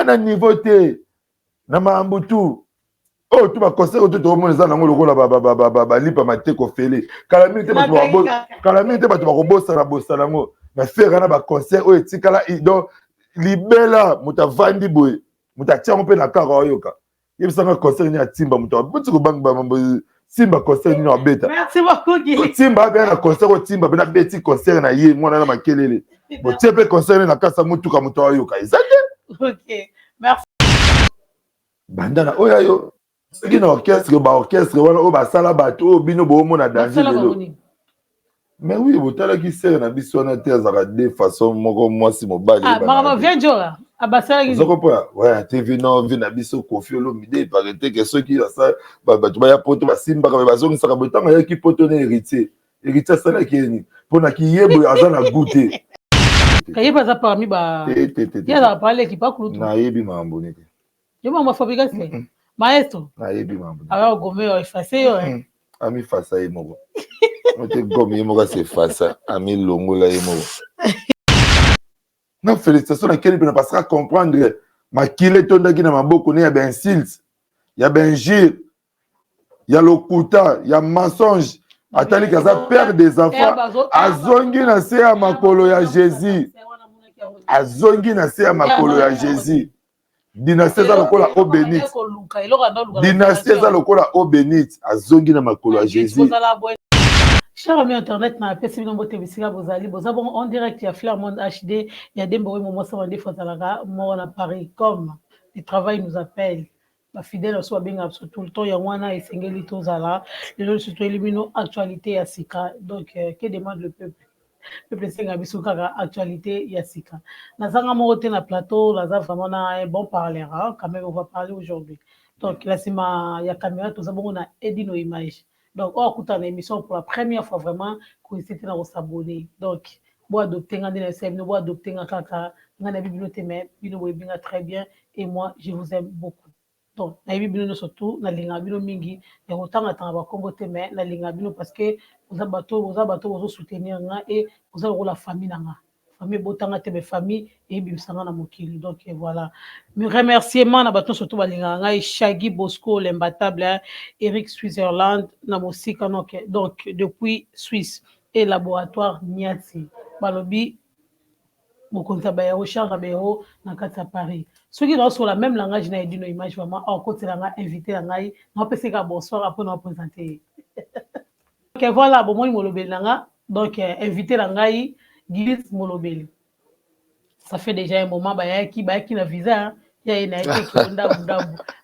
bana niveau te na mambutu oh tu ba concert tout le monde za nango lokola ba lipa mateko fele kala minute bato ba kobosa na bosa nango na faire na ba concert o etikala donc libela muta vandi boy muta tiango pe na kaka oyoka yebisanga concert ni atimba muta buti ko banga ba simba concert ni na beta merci beaucoup Guy timba bien na concert o timba bena beti concert na ye mwana na makelele bo tiepe concert na kasa mutuka muta oyoka ezate OK merci bandana oya yo soki na orchestre ba orchestre wana o ba sala bato bino bo mona danger lelo mais oui botalaki sere na biso wana te azaka de façon moko mwasi mobali mama vient jora abasalaki zokopoa ouais TV non vi na biso Koffi Olomide parete que soki asa bato baya poto basimbaka me bazongisaka botanga yaki poto na héritier asalaki eni mpona kiyebo aza na goûte kayeba aza parmi ba yaza parle ki pakulutu nayebi mambo neke yo mama fabrication maestro nayebi mambo alors gomé o effacer yo ami fasa ye moko ote gomme ye moko c'est fasa ami longola ye moko na félicitation na keni pena parce que comprendre makile tondaki na maboko ne ya ben insulte ya ben injure ya lokuta ya mensonge atali kaza père des enfants azongi na se ya makolo ya Jésus azongi na se ya makolo ya Jésus dynastie eza lokola eau bénite dynastie eza lokola eau bénite azongi na makolo ya Jésus. Cher ami internet na pesi bino mbote bisika bozali bozabon en direct ya Flairmont HD ya dembo momo sa wande fozalaka mo na Paris comme le travail nous appelle ma fidèle soit bien tout le temps ya wana esengeli tozala les surtout élimino actualité ya sika donc que demande le peuple senga biso kaka actualité ya sika nazanga moko te na plateau naza vraiment na un bon parleur quand même on va parler aujourd'hui donc la sima ya caméra tozabon na Edino image. Donc, on a une émission pour la première fois vraiment qu'on s'était dans s'abonner. Donc, bon adopter un DNSM, bon adopter un caca, on a bibliothèque mais bino bien très bien et moi je vous aime beaucoup. Donc, na bibliothèque surtout na linga bino mingi et autant attendre ba Congo mais na linga bino parce que vous abato vous soutenir et vous avez la famille nanga. Famille botanga te famille et bimsanga na mokili. Donc voilà. Me remerciement na bato surtout balinga ngai Shaggy Bosco l'imbattable Eric Switzerland na mosika donc depuis Suisse et laboratoire Niati balobi mokonza ba ya Charles Abero na kati ya Paris. Ceux qui sur la même langage na Edino image vraiment en côté la invité ngai na peseka bonsoir après nous présenter. OK voilà bon moi molobeli nanga donc invité ngai Gilles Molobeli. Ça fait déjà un moment bayaki na visa ya ina yake ndabu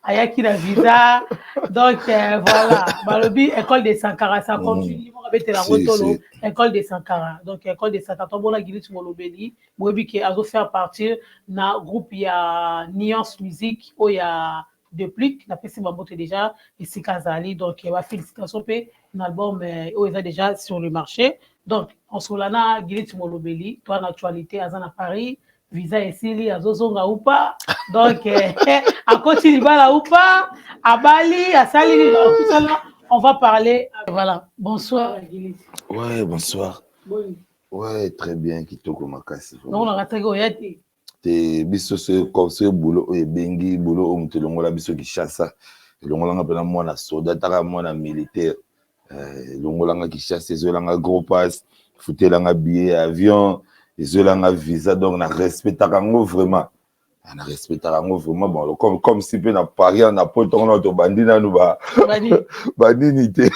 ayaki na visa donc voilà balobi école de Sankara ça continue mo kabete la ngotolo école de Sankara donc école de Sankara to bona Gilles Molobeli boyebi ke azo faire partir na groupe ya Nuance Musique o ya depuis la pesi mabote déjà et Sikazali donc va félicitations pe un album o est déjà sur le marché. Donc, en solana, Gilles Molobeli, toi, en actualité, à Paris, visa esili, à Zozonga ou pas. Donc, à Côte d'Ivoire ou pas, à Bali, à Salini, tout ça là, on va parler. Voilà. Bonsoir, Gilles. Ouais, bonsoir. Bon. Ouais, très bien, Kitoko Makasi. Non, on a raté Goyati. Te biso se conseil boulot et bengi boulot on te longola biso ki chassa. Longola ngapena mwana soldat, taka mwana militaire. Longolanga qui chasse ezolanga gros pass futelanga billet avion ezolanga visa donc na respectaka ngo vraiment na respectaka ngo vraiment bon comme si pe na Paris na poto on to bandina nu ba bandini te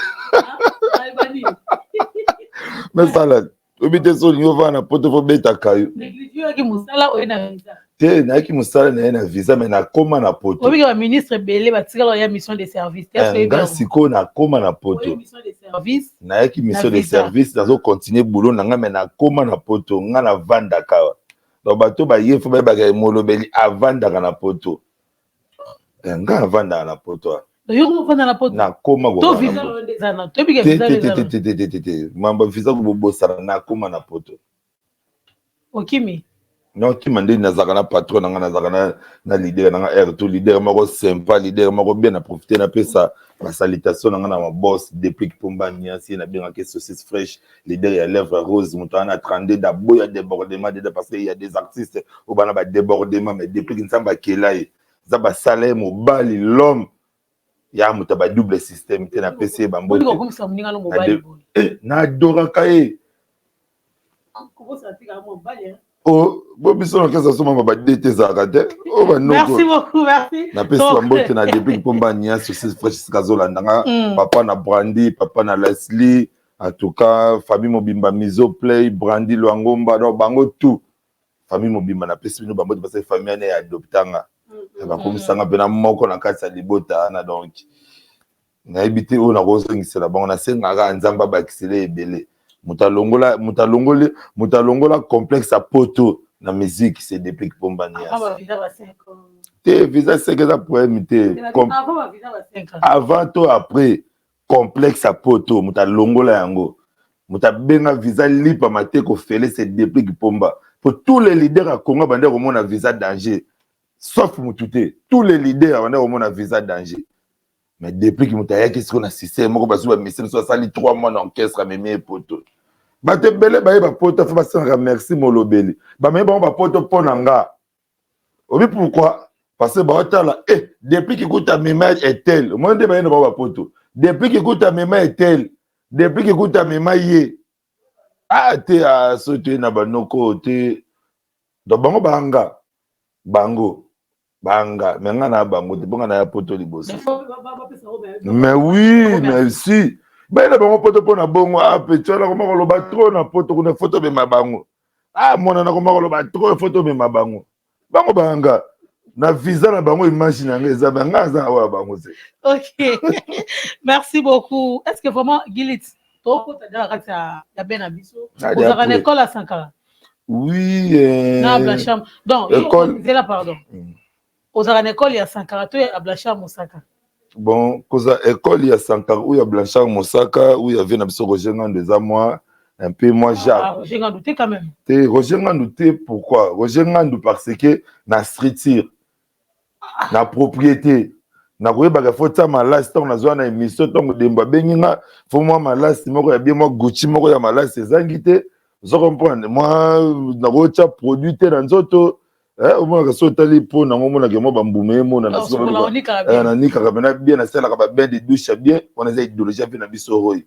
mais ça là obité so ni ova na poto fo beta kayo négligé ki musala o na visa te na ki musala na visa mais na koma na poto obi ka ministre belé batikala ya mission de service nga siko na koma na poto na yaki mission de service nazo continuer boulot nanga mais na koma na poto nga na vanda kawa donc bato ba yefo ba ba Molobeli avanda na poto nga na vanda na poto yo vanda na poto na koma go to visa lo ndezana to bi ka visa te mambo visa go bosana na koma na poto okimi non qui m'a dit nazakana patron nazakana na leader na air tout leader moko sympa leader moko bien à profiter na pesa ma salutation na ma boss depuis que Pomba Niasi na bien que saucisse fraîche leader ya lèvres rose mutana 32 d'abo ya débordement parce qu'il y a des artistes au bana ba débordement mais depuis que nsamba kelai za ba salaire mobali l'homme ya mutaba double système te na pesa bambo na adora kai oh, merci beaucoup, merci. Na pesa mbote na depuis Pomba Niasi saucisse fraîche kazola ndanga papa na Brandy papa na Leslie en tout cas famille mobimba miso play Brandy Luangomba no bango tout famille mobimba na pesa bino bango parce que famille ane ya adoptanga ba komisanga pena moko na kati ya libota na donc na ebité o na kozongisela bango na sengaka nzamba ba kisele ebele mutalongola complexe à poto na musique c'est depuis Pomba Niasi te visa 5 ans pour imiter avant ou après complexe à poto mutalongola yango mutabenga visa lipa mateko fele c'est depuis Pomba pour tous les leaders à Congo bande au monde visa danger sauf mutute tous les leaders bande au monde visa danger mais depuis que mutaya qu'est-ce qu'on a système moko basu ba mission so sali 3 mois d'orchestre mais poto bate belé ba poto fa ba merci molobeli ba me ba poto ponanga obi pourquoi parce que baotala depuis que kuta mema est tel moi de ba yena ba poto depuis que kuta mema est tel depuis que kuta mema ye te a sauter na banoko te do bango banga menga na bango te bonga na ya poto liboso mais oui merci ba yena bango poto pona bongo petiola ko makolo ba trop na poto kuna photo be mabango mona na ko makolo ba trop photo be mabango bango banga na visa na bango imagine nga eza banga za wa bango ze. OK. Merci beaucoup. Est-ce que vraiment Gilit toko tadala kati ya bena biso vous avez une école à Sankara? Oui na Blacham donc école c'est là pardon vous avez une école à Sankara to à Blacham Mosaka bon koza école ya Sankara ou ya Blacham Mosaka où il y avait na biso Roger Ngandou des moi un peu moi Jacques Roger Ngandou quand même te Roger Ngandou pourquoi Roger Ngandou parce que na streetir na propriété na koyeba faut ta malasi tant na zona émission tant demba benginga faut moi malasi moko ya bien moi Gucci moko ya malasi ezangite zo comprendre moi na kocha produit te na nzoto au moins que sotali po na ngomona ke mo bambume mo na naso na nika kabena bien na sala ka ben de douche bien on a des idéologie bien na biso roy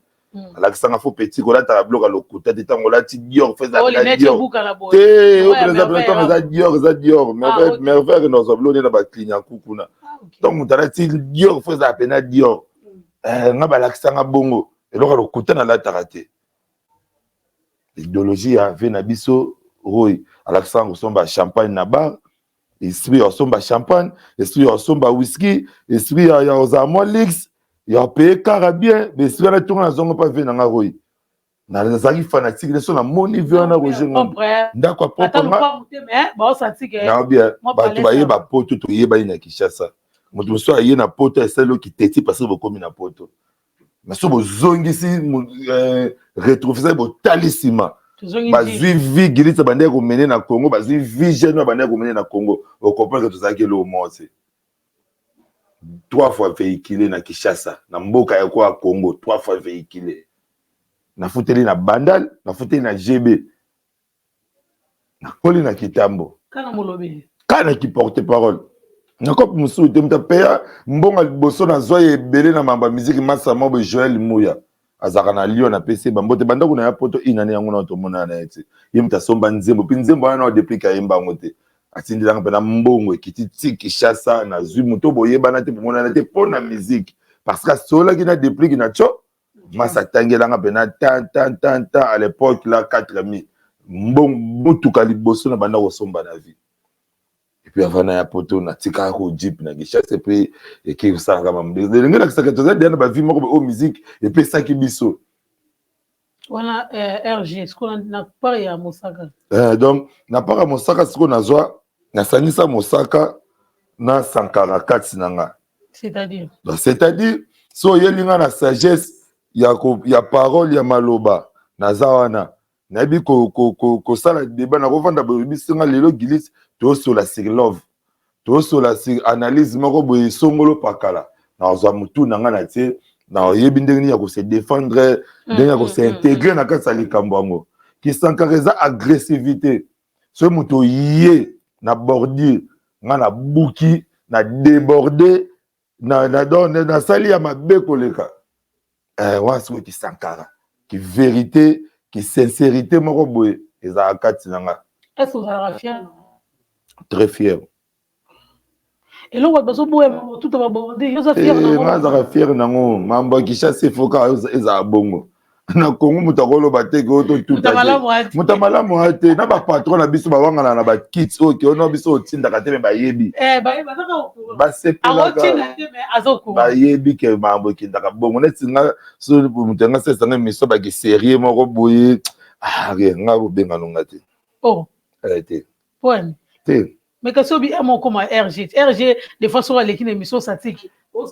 ala kisanga fo petit ko la ta bloka lokuta te tango la ti dior fait ça la dior te au président tant za dior merveille nos obloni na ba client kukuna donc mutala ti dior fait ça pena dior nga ba la kisanga bongo eloko lokuta na la tarate l'idéologie a fait na biso roy ala kisanga somba champagne na bar esprit somba champagne esprit somba whisky esprit ya ozamo lix ya paye carabien mais si on a tourné zongo pas venir na roy na zaki fanatique de son moni vient na Roger ndako propre mais ba senti que na bien ba to ba yeba poto to yeba ina Kinshasa moto so aye na poto eselo ki teti parce que bokomi na poto mais so bozongisi retrouver bo talisima bazui vie Gilitsa bande ko mener na Congo bazui vie jeune bande ko mener na Congo au comprendre que tout ça que le mot c'est 3 fois véhiculé na Kinshasa na mboka ya kwa Congo 3 fois véhiculé na futeli na Bandal na futeli na GB na koli na Kitambo kana molobi kana ki porte parole na kop musu temta peya mbonga liboso na zoye belé na mamba musique massa mobo Joël Mouya azaka na Lyon na PC bambote banda kuna ya poto inane yango na to mona na eti yimta somba nzembo pinzembo ana deplika yemba ngote atindilanga pena mbongo ekiti Kinshasa na zui muto boyeba na te mona na te pona musique parce que sola ki na depliki na cho massa tangelanga pena tan à l'époque là 4000 mbongo mutuka liboso na banda ko somba na vie. Et puis avant na poto na tika ko jeep na Kinshasa pe et qui ça kama mdele ngena kisaka toza dana ba vie moko o musique et puis ça ki biso wana RG ce qu'on na pas ya Mosaka donc na pas ya Mosaka ce qu'on a zwa na sanisa Mosaka na Sankara katsinanga c'est-à-dire so yelinga na sagesse ya parole ya maloba na zawana nabi ko sala débat na kovanda bisinga lelo Gilis to sur la sur love to sur la sur analyse moko boye songolo pakala na za mutu na ngana tie na yebi ndenge ya ko se défendre ndenge ya ko se intégrer na kasa likambo ngo ki sankareza agressivité ce mutu yé na bordure ngana buki na déborder na sali ya mabe koleka wansi ki sankara ki vérité qui sincérité moko boye eza akati nanga. Est-ce que vous êtes fier? Très fier. Et là, vous avez tout abordé. Vous êtes fier? Vous êtes fier nango. Mambo qui chasse foka eza bongo. Na Congo mutakolo bateke oto tout mutamala moate na ba patron na biso ba wanga na ba kits oke ono biso otinda kateme ba yebi ba sepela ba yebi ke mambo kinda ka bongo netinga so mutenga sesa nga miso ba ki sérieux moko boye nga bo benga nonga te te point te mais que so bi emo comme RG des fois so les qui émission satiki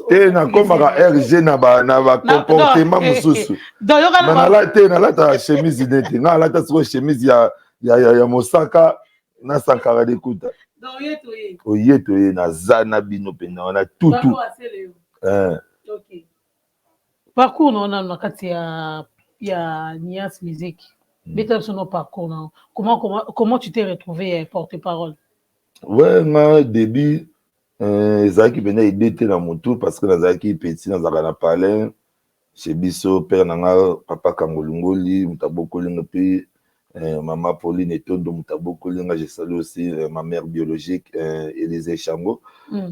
te na komaka RG na ba comportement mususu na lata chemise nete na lata so chemise ya mosaka na sankara de kuta oyeto na zana bino pena na tutu OK parcours na kati ya Nias Musique beta son parcours non comment tu t'es retrouvé porte-parole? Ouais ma début ezalaki pena idée te na motu parce que nazalaki petit nazalaka na palin chez biso père nanga papa Kangolungoli mutabokolinga mpe maman Pauline Etondo mutabokolinga. Je salue aussi ma mère biologique Élise Chango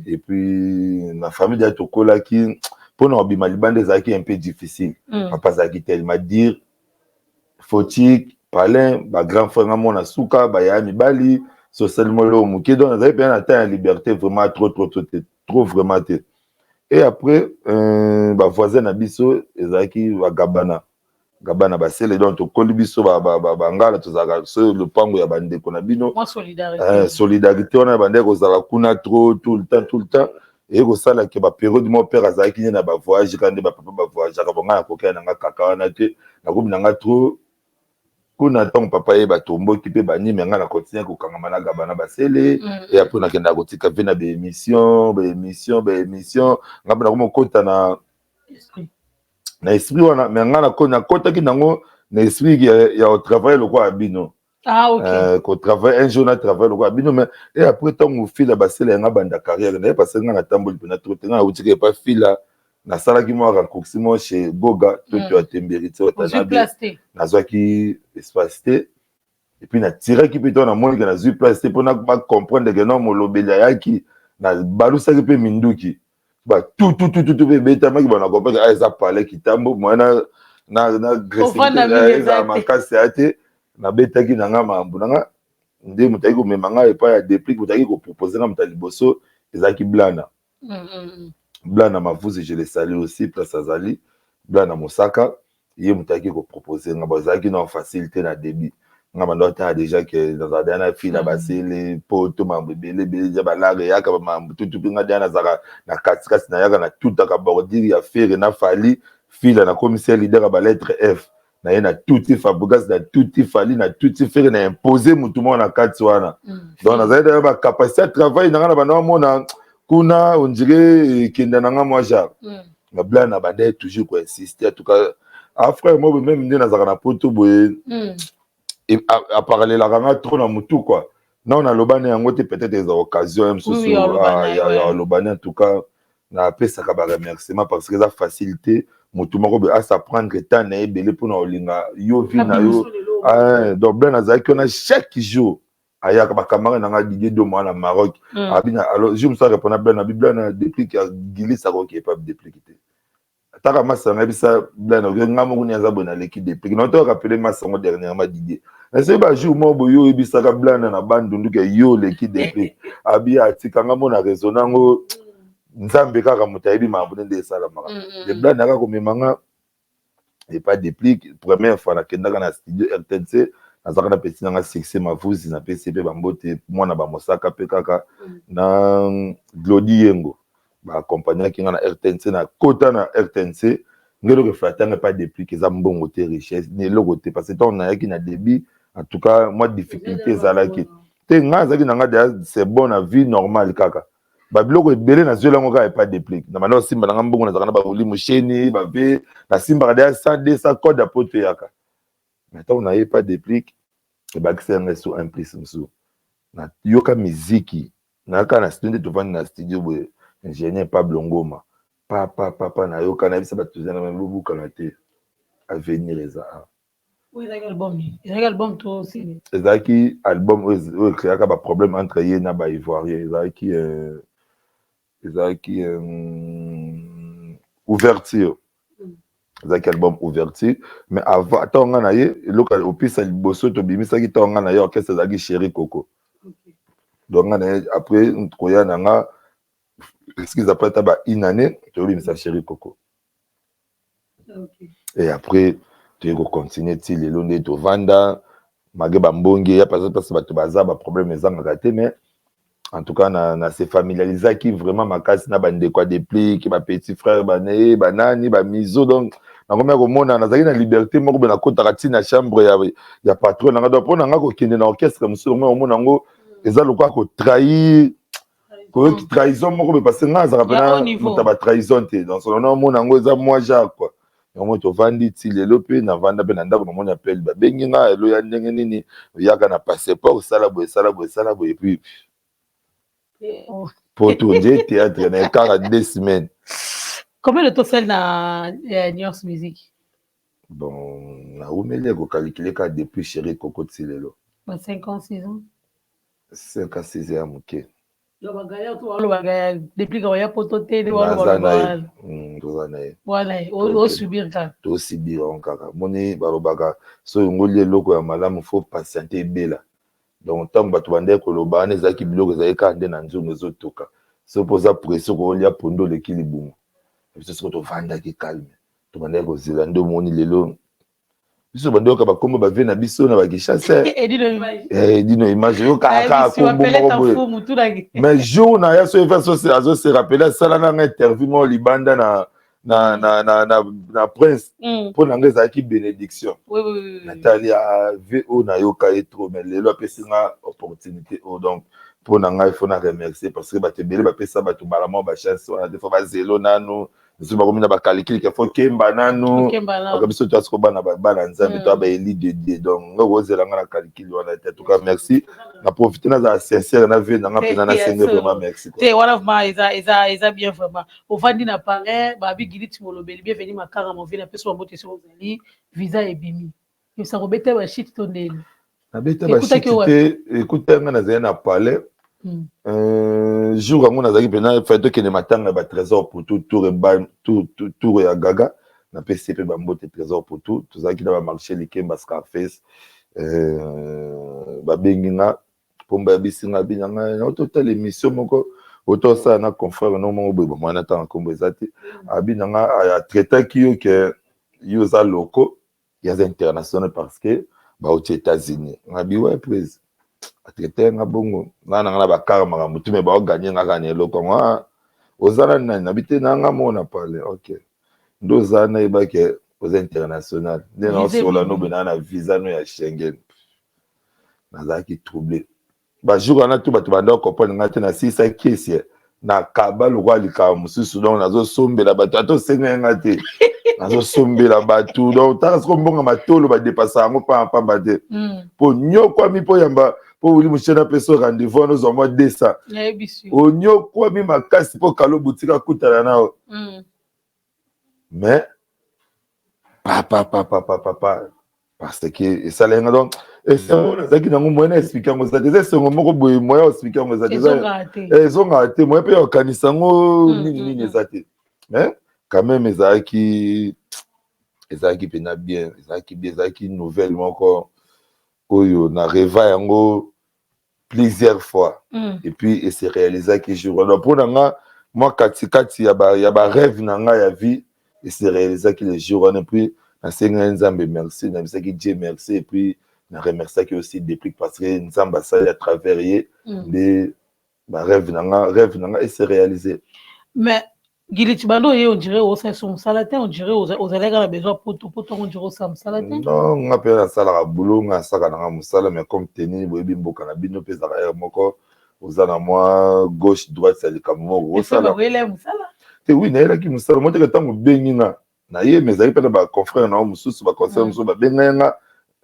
et puis ma famille de tokolaki mpona obima libanda ezalaki un peu difficile. Papa azalaki tellement dire Fotik palin ba grand frère nga mona suka baya mibali socialement le moké donc vous avez bien atteint la liberté vraiment trop vraiment et après bah voisin na biso ezaki ba gabana ba sele donc to koli biso ba ngala to zaka so le pango ya bande ko na bino solidarité on a bande ko zaka kuna trop tout le temps et ko sala ke ba période mo père azaki na ba voyage quand ba papa ba voyage ka bonga ko kana nga kaka na te na ko binanga trop kuna tant papa ye batombo ki pe bani menga na continuer ko kangama na gabana basele et après na kenda ko tika pe na be émission ngaba na ko mokota na esprit wana menga na kota ki nango na esprit ya au travail le quoi abino OK ko travail un jour na travail le quoi abino mais et après tant au fil basele nga banda carrière na parce que nga tamboli pe na trop nga utika pas fila na sala ki mo raccourci mo chez Goga tout a temberité na zwaki espace et puis na tira ki peto na moni na zui place pour na ba comprendre que non mo lobela yaki na balusa ki pe minduki ba tout pe beta maki ba na comprendre eza parler kitambo moi na greffe eza makasi ate na beta ki na nga mambu na nga nde mutaki ko memanga et pas ya déplique mutaki ko proposer na mutali boso ezaki blana Blana Mavuzi, je le salue aussi, place Azali. Blana Mosaka, il m'a proposé, il y a facilité dans le débit. Il y a déjà que dans la dernière fille, les potes, les tout à bordir, il y a fait na fali, fille na commissaire leader à la lettre F. Na tout fabriqué, na tout fali, na tout fait, na imposé tout le monde na Katswana. Donc, on a la capacité de travailler dans la kuna on dirait kenda nanga moi ja ma blana bande toujours ko insister en tout cas après moi même ndena zaka na poto boye et à parler la ranga trop na mutu quoi non on a lobane yango te peut-être des occasions même sous ya lobane en tout cas na pesa ka ba remerciement parce que ça facilité mutu moko à s'apprendre temps na ebele pour na olinga yo vi na yo donc blana zaki on a chaque jour aya ka bakamara nanga Didier Domo na Maroc abina alors je me suis répondre bien na Bible na depuis que Gili Sako qui est pas dépliqué taka masa na bisa blana nga mo kunya za bona l'équipe dépliqué non to rappeler masa mo dernièrement Didier c'est ba jour mo boyo ebisa ka blana na bandundu ke yo l'équipe dépliqué abi atika nga mo na raisonnango nzambe kaka mutayibi mambo nde sala maka le blana ka ko memanga et pas dépliqué première fois na kenda na studio RTNC nazaka na pesi nanga succès Mavuzi na PCP bambote mwana ba Mosaka pe kaka na Glody Yengo ba accompagner ki nga na RTNC na kota na RTNC ngelo que flatanga pas depuis que ça mbongo te richesse ni le côté parce que on a qui na débit en tout cas moi difficulté zalaki te nga zaki na nga c'est bon na vie normale kaka ba biloko ebele na zela ngoka pas déplique na malo simba na mbongo na zakana ba uli musheni ba ve na simba ka 100 code à pote yaka maintenant on a pas déplique et ba ksenga sur un plus mso na yoka muziki na ka na studio to vanda na studio bo ingénieur Pablo Ngoma papa na yoka na bisa batuzana même bubuka na te avenir eza oui les album toi aussi ezaki album o créa ka ba problème entre ye na ba ivoirien ezaki ouverture ezaki album ouverture mais avant atonga na ye loka opisa liboso to bimisaki tonga na ye orchestre ezaki Chéri Coco donc après koya nanga excuse après taba une année tu bimisa Chéri Coco et après tu continuer ti lelo nde to vanda mage bambongi ya parce que bato baza ba problème ezanga raté mais en tout cas na se familiariser qui vraiment makasi na bande quoi déplique ba petit frère banaye banani ba miso donc na komya komona nazaki na liberté moko be na kota kati na chambre ya patron na do pona nga ko kende na orchestre monsieur ngo omona ngo eza lokwa ko trahir ko trahison moko be parce que nga za rapena mutaba trahison te donc son nom omona ngo eza moi Jacques quoi yango tovandi ti lelo mpe na vanda mpe na ndako namoni appel babengi nga elo ya ndenge nini oyaka na passeport osala boye epuis po tourner théâtre na ekara 2 semaines. Combien de temps celle na New York Music? Bon na umeli kokalikiler ka depuis Chéri Coco ti lelo 5 ans 6 ans 5 à 6 ans moke depuis quand il y a pototé voilà subir ça to subir on kaka moni balobaka so ngoli eloko ya malamu faut patienter bela donc tant bato bande koloba na ezaki biloko ezali ka nde na nzungu ezotoka so poza pression ko lia pondo le kilibungu biso siko to vanda ki calme to bande ko zela ndo moni lelo biso bande ko ba kombo ba ve na biso na ba kishasa dino image yo kaka kombo moko mais jour na ya so efface so azo se rappeler sala na interview mo libanda na prince pour na ngeza ki bénédiction Natalia VO na yoka et trop mais lelo apesi nga opportunité donc pour na nga il faut na remercier parce que ba te belé ba pesa ba to balamo ba chance on a des fois ba zelo nanu nous ba komina ba calcul qu'il faut kemba nanu comme biso to asko bana ba na nzambe to ba élite de donc ngo zela nga na calcul wana en tout cas merci na profiter na za sincère na vie na nga pena na senge vraiment merci te one of my is bien vraiment au vandi na parrain ba bi giliti molobeli bienvenue makara mon ville peso mbote so zali visa et bimi yo sa robete ba shit to ndeli na beta ba shit te écoute nga na zena na palais jour ngo nazaki pena fait que ne matanga ba trésor pour tout ya gaga na PCP ba mbote trésor pour tout tozaki na ba marché likemba Scarface ba benginga pomba bisinga binanga na total émission moko auto ça na confrère no mo bo mwana ta nkombo ezati abinanga a traiter ki yo que yo za loko ya international parce que ba aux États-Unis ngabi ouais prise atraiter nga bongo na nga ba karma mutu me ba gagner nga gagner loko nga ozala na bité na nga mona parler OK ndo zana ibake aux international ndena sur la no bena visa no ya Schengen nazaki troublé ba jour wana tout bato banda comprendre ngate na sisa kesi na kaba lokwa lika mususu donc nazo sombela bato ato senga ngate nazo sombela bato donc ta ko mbonga matolo ba dépasser ngo pa bate po nyokwa mi po yamba po wuli mushena peso rendez-vous nos au mois de ça o nyokwa mi makasi po kalo boutique kutana nao mais papa parce que ça les donc et c'est on ça qui n'a moins expliquer moi ça déjà c'est moi ko moyen expliquer moi ça déjà ils ont raté moi pe organiser ngo nini ça mais quand même ezaki pena bien ezaki nouvelle moko oyo na reva yango plusieurs fois et puis et c'est réalisé que jour donc pour nga moi kati ya ba rêve na nga ya vie et c'est réalisé que les jours on et puis na senga nzambe merci na bisaki Dieu merci et puis na remercier qui aussi déplique parce que nzamba ça à travers des rêve nanga et c'est réalisé mais Gili Tibando, on dirait au sein son salatin, on dirait aux allègres à besoin pour tout, on dirait au sam salatin. Non, on appelle la salle à boulot, on a ça dans la salle, mais comme tenir, vous avez beaucoup de bino pesa à moko, aux à moi, gauche, droite, c'est le cameroun, au sala. Oui, n'est là qui me sala. Moi, tu as tant de bénina. Naïe, mais ça y est, pas de confrère, non, moussous, va concert, moussous, va bénina.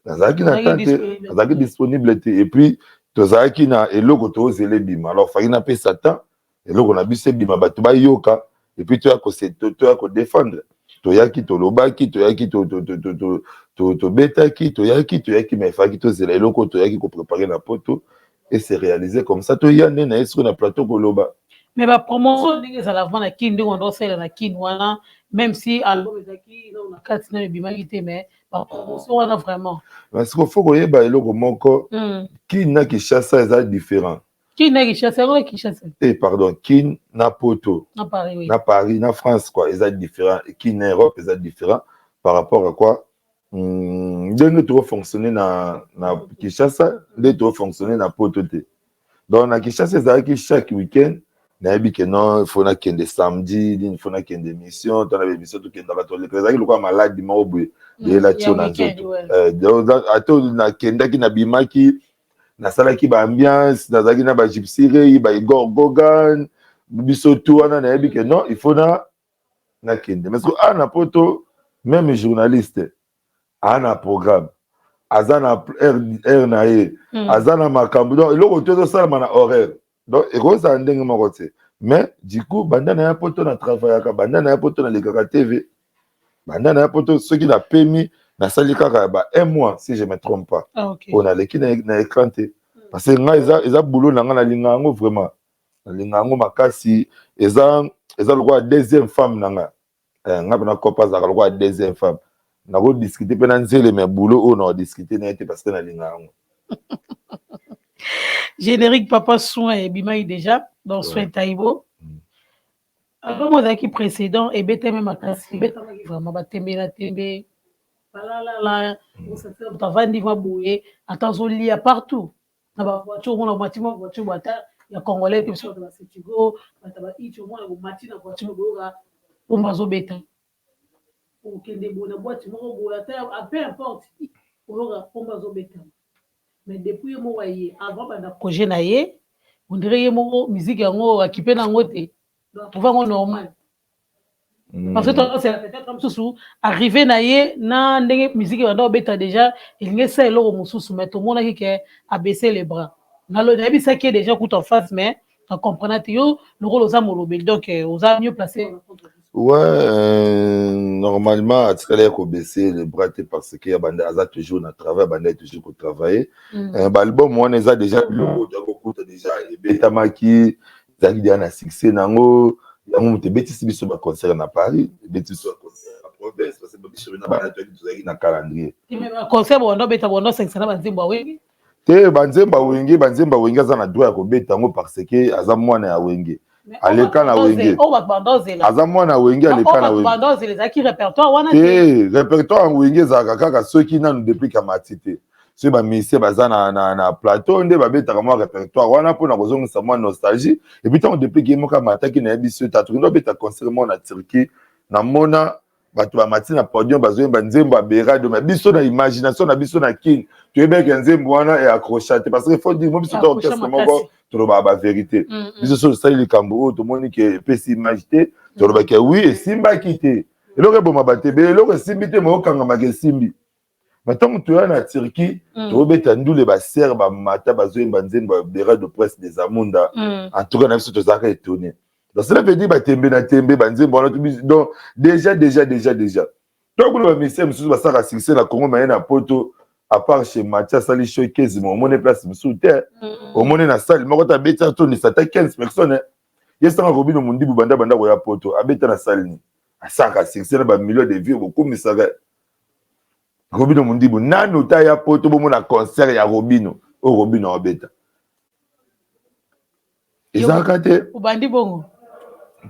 Nazaki na tante, nazaki disponibilité. Et puis, tozaki na eloko to zele bima. Alors, faki na pe satan, eloko na bise bima, batu ba yoka. Et puis, tu as ko défendre. Toyaki to lobaki, toyaki to betaki, toyaki, mais faki to zele eloko, toyaki ko préparer na poto. Et c'est réalisé comme ça. Toyane na esro na plateau ko loba. Mais la promotion, c'est la vente à qui on doit faire la qui même si album est qui on a quatre mais la promotion on a vraiment. Parce qu'il faut que bah eloko moko qui n'a qui chasse ça est différent. Qui n'a qui chasse Eh pardon, qui n'a poto. Na Paris oui. Na Paris, na France quoi, ils sont différents. Qui n'a Europe, ils sont différents par rapport à quoi? Deux trop fonctionner na Kinshasa, deux trop fonctionner na poto te. Donc na Kinshasa c'est qui chaque week-end. Nayebi que non, il faut na kende samedi, il faut na kende émission, tu as des émissions tout kende bato les présents, il quoi malade mo boy. De la tio na nzoto. Ato na kenda ki na bimaki na sala ki ba ambiance, na zaki na ba gypsy ray, ba Igor Gogan, biso tout wana nayebi que non, il faut na kende. Mais que na poto même journaliste na programme. Azana heure na ye, azana makambo. Donc il faut tout ça na horaire. Donc, et ça a un mais du coup, bandana ya poto na travail, bandana ya poto na lekaka TV, bandana ya poto ceux qui l'a permis na sali kaka un mois si je me trompe pas. Ah OK. On a l'équipe na écran té. Parce que nga eza boulot na nga na lingango vraiment. Na lingango makasi eza le roi deuxième femme na nga. Nga na kopa za le roi deuxième femme. Na go discuter pe na nzele mais boulot on a discuter na été parce que na lingango. Générique Papa Soin et Bimaï déjà dans Soin Taïbo. Avant moi qui précédent et bête même à casser, bête vraiment batembe na tembe. Là, on se fait vendre va bouiller, attention lia partout. Na ba voiture on a bâtiment voiture bata, ya congolais qui sont dans cette go, bata ba icho moi na matina voiture boga, on va zo bête. Pour que des bonnes boîtes mo bola peu importe. On va zo bête. Mais depuis mo waye avant banda projet na ye on dirait mo musique yango akipé na ngote donc on va normal parce que c'est peut-être comme sous arrivé na ye na ndenge musique banda obeta déjà il nge ça eloko mususu mais tout monde qui a baissé les bras na lo na bisa qui déjà coûte en face mais en comprenant yo le rôle aux amolobel donc aux a mieux placé. Ouais, normalement, à ce qu'il baisser les bras parce qu'il y a bande à toujours na travail, bande toujours pour travailler. L'album moi on a déjà le déjà et Betamaki, zaki dia na succès nango, yango te betisi biso ba concert na Paris, betisi biso concert à province parce que biso na bana to zaki na calendrier. Mais concert bondo beta bondo 500 banzimba wengi. Te banzemba wengi za na droit ko beta ngo parce que aza mwana ya wengi. Aleka na wenge aza mwana wenge aleka na wenge ezaki répertoire wana te répertoire wenge ezalaka kaka soki nanu depuis kamatite soki bamisie baza na plateau nde babetaka mwa répertoire wana mpona kozongisa mwa nostalgie epuis ntango depuis ke moka mataki nayebi so tatoki ndo beta concert mwa na Turquie namona bato bamati na podium bazoyemba nzembo ya berado mais biso na imagination na biso na kini toyebeke nzembo wana e accrocha te parce que faut dire mo biso to orchestre moko toloba ba vérité biso so sali likambo oyo tomoni ke epesi image te tolobaki oui esimbaki te eloko eboma batebe eloko esimbi te moyokangamaka esimbi matango toya na Turquie tobeta ndule basere bamata bazoyemba nzembo ya berado presse des amunda en tout cas na biso tozalaka étonné. Donc cela veut dire batembe na tembe banzembo wana donc déjà donc le ministère monsieur basaka succès na Congo maye na poto à part chez Mathias Sali showcase mon monnaie place monsieur terre au monnaie na salle moko ta beta to ni sata 15 personnes yesanga Robino Mundibu banda ko ya poto abeta na salle ni asaka succès na ba millions de vues beaucoup misaka Robino Mundibu nano ta ya poto bomo na concert ya Robino o Robino abeta ezaka te obandi bongo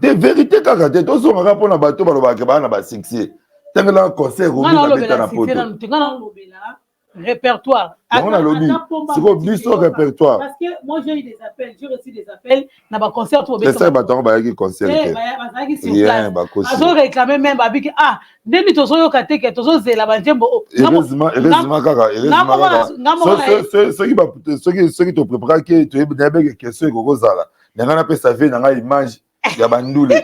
de vérité kaka te tozongaka mpona bato balobaka bana na basuccès ntango na concert Robino abeta na poto répertoire. On a lobby. C'est quoi biso répertoire? Parce que moi j'ai eu des appels, j'ai reçu des appels dans ma concert pour c'est ça baton ba qui concert rien ba azo réclamer même babiki ah ndeni tozo yoka te ke tozo zela ba njembo heureusement kaka ceux qui te préparent que tu es bien question ko kozala nanga na pesa vie nanga image ya bandule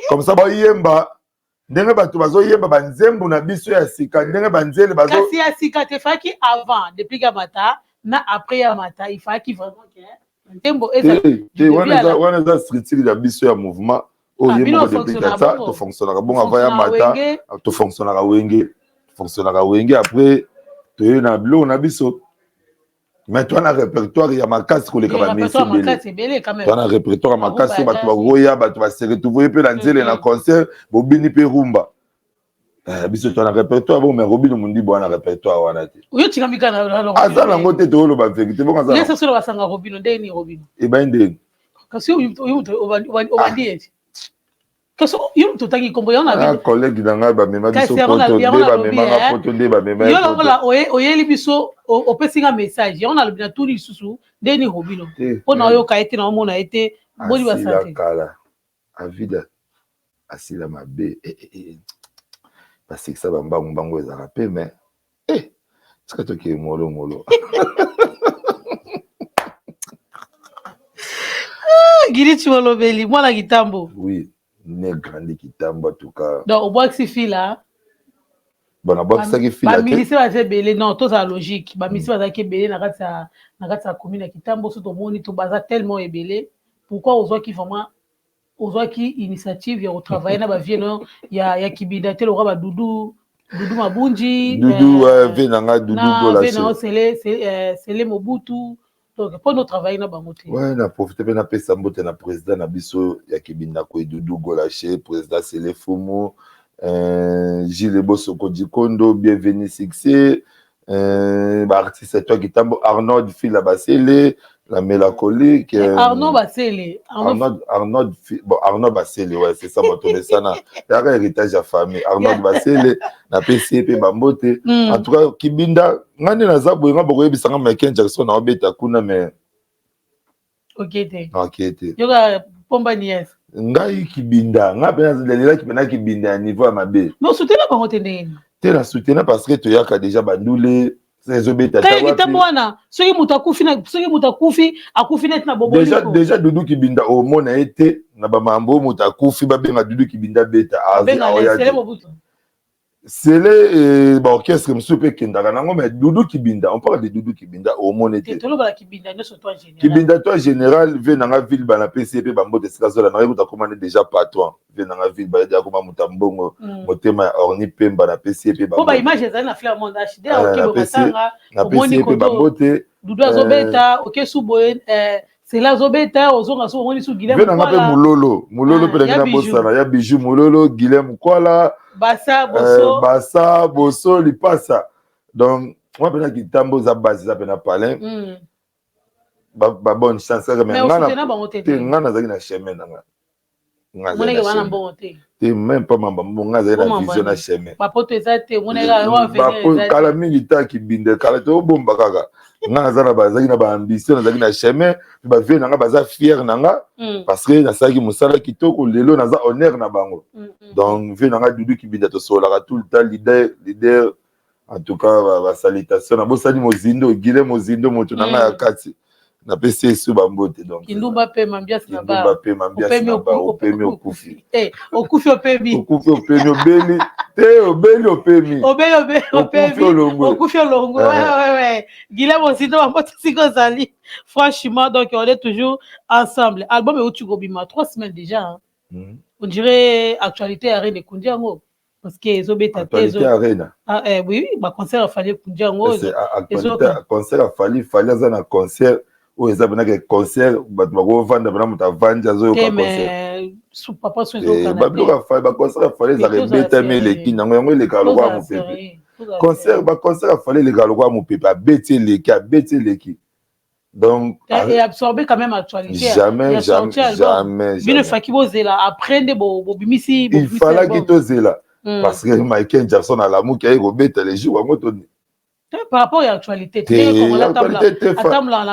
comme ça ba yemba ndenge bato bazoyemba banzembo na biso ya sika ndenge banzele bazo kasi ya sika te faki avant depuis Yamata na après Yamata il faki vraiment que nzembo eza wana za structure ya biso ya mouvement oyemba depuis ça to fonctionnera bon avant Yamata to fonctionnera wenge après to na blo na biso. Mais toi, na répertoire, il y a ma casse pour les camarades. Toi, na répertoire, ma casse, tu vas se retrouver dans un concert, Bobini Perumba. Biso, toi, na répertoire, bon, mais Robin, on dit, bon, na répertoire, on a dit. Oui, tu as mis quand même. Ah, ça, la montée de l'eau, la vérité. Bon, ça. Laisse sur la sanga Robin, Deni Robin. Eh ben, Deni. Parce que on va dire. Parce que yo totangi kombo ya na collègue danga ba mema biso poto nde ba mema yo la oyeli biso opesinga message on a le bien tout lisusu Deni Robino pona yo ka été na mona été boli ba santé kala avida asila mabe parce que ça ba mbango ezala pe mais ska toke molo Giri Chiwolobeli mwana kitambo oui né grandi kitambo en tout cas donc au bois fille là bon bois ça qui fille ba milisi va se belé non tout ça logique ba milisi va ke belé na kati commune kitambo surtout moni to baza tellement ébélé pourquoi aux qui vraiment aux qui initiative ya travailler na ba vieno ya kibinda te le roi ba Dudu Mabunji Dudu venanga Dudu Gola c'est les Mobutu. Donc, pour nous travailler dans le moté. Ouais, on a profité de la mbote na président na biso ya kibinda ko Dudu Golache, président Sele Fumu, Gilles Bosoko Dikondo, bienvenue succès, artiste toi qui tambo Arnaud Fila Basele, la mélancolique. Arnaud Basele. Arnaud Basele, ouais, c'est ça, mon tourné ça na. Il y a un héritage à famille. Arnaud Basele, na PCP Bambote. En tout cas, kibinda, ngani na zabu nga boko yebisanga Michael Jackson na obeta kuna me. Ok. Yoga pomba niès. Ngai kibinda, nga pena zelela kibina kibinda niveau ya mabe. Non, soutenir ba ngotende. Te la soutenir parce que to yaka déjà bandule. Déjà Dudu Kibinda au monde a été na ba mambo mutakufi ba benga Dudu Kibinda beta c'est le orchestre monsieur pe kendaka nango mais Dudu Kibinda on parle de Dudu Kibinda au monde était Kibinda toi général venanga ville bana PCP bambo de sikazola na kuta commandé déjà patron venanga ville ba dia koma mutambongo motema orni pemba na PCP bambo ba image ezali na Fleur Monde HD OK bokatanga na PCP bambo te Dudu azobeta OK suboye c'est la zobeta ozonga so moni su Guilhem Kwala venanga pe mulolo pe na bosana ya bijou mulolo Guilhem Kwala Bassa Bosso Lipasa donc moi pena kitambo za base za pena palin ba bonne chance mais ngana zaki na chemin nanga ngana wana mbongo te même pas mamba mbonga za na vision na chemin ba poto ezate monela wa venir kala mingi ta kibinde kala to bomba kaka ngana za na bazaki na ba ambition zaki na chemin ba vie nanga baza fier nanga parce que na saki musala kitoko lelo naza honneur na bango donc vie nanga Dudu Kibinda to sola tout le temps leader en tout cas ba salutation na bosani mozindo Guilhem mozindo moto nanga ya kati na PC sous bambote donc Kindumba pe mambias na ba opemi okufi okufi opemi opemi okufi olongo ouais Guilhem mozindo bambote sikozali franchement donc on est toujours ensemble album et tu gobima 3 semaines déjà on dirait actualité arène de Kundiango parce que zobeta actualité arène oui ba concert a fallu Kundiango concert a fallu za na concert où ils avaient un concert ba vendre bana muta vanja zo ka concert sous papa so zo kana ba concert a fallu za rebeta mais les ki nango yango le kalo kwa mu pepe concert a fallu le kalo kwa mu pepe a beti le ki donc et absorber quand même actualité jamais bino faki bozela apprendre bo bimisi il fallait que to zela parce que Michael Jackson à la mouka eko beta les jours ngo to Par rapport à l'actualité,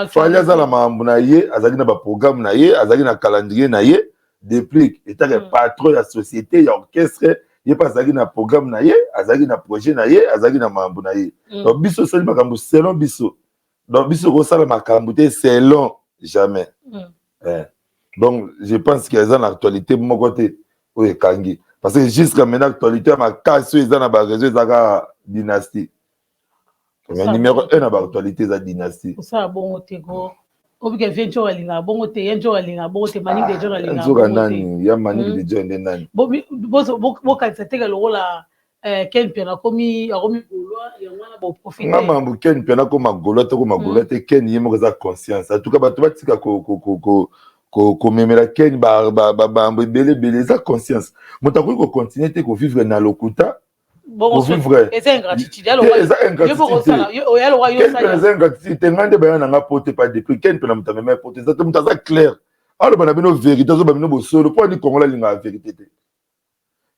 fallait azala mambo na ye, azali na ba programme na ye, azali na calendrier na ye, depuis état que patron de la société, ya orchestre, ye pas azali na programme na ye, azali na projet na ye, azali na mambo na ye. Donc biso sali makambo selon biso. Donc biso ko sala makambo te selon jamais. Donc je pense qu'il y a une actualité mon côté o kangi parce que jusqu'à maintenant actualité ma casse ils dans ba réseau za dynastie. Le numéro 1 à l'actualité de la dynastie. Ça bon tego. Obi vient jo alinga bongo te yenjo alinga bongo te mani de jo alinga. Nzoka nani ya mani de jo nani. Bo ka tete ga lola Ken Pena komi akomi golwa ya mwana bo profiter. Ngama mbu Ken Pena ko magolo te Ken yemo ko za conscience. En tout cas bato batika ko memela Ken ba belé za conscience. Motakoki ko continuer te ko vivre na lokuta. Bon, c'est ingratitude. Ngande bayana nga pote pas depuis Ken Pena mutame mais pote ça mutaza clair. Alors bana bino vérité zo bano bo solo pour ni Congola linga vérité.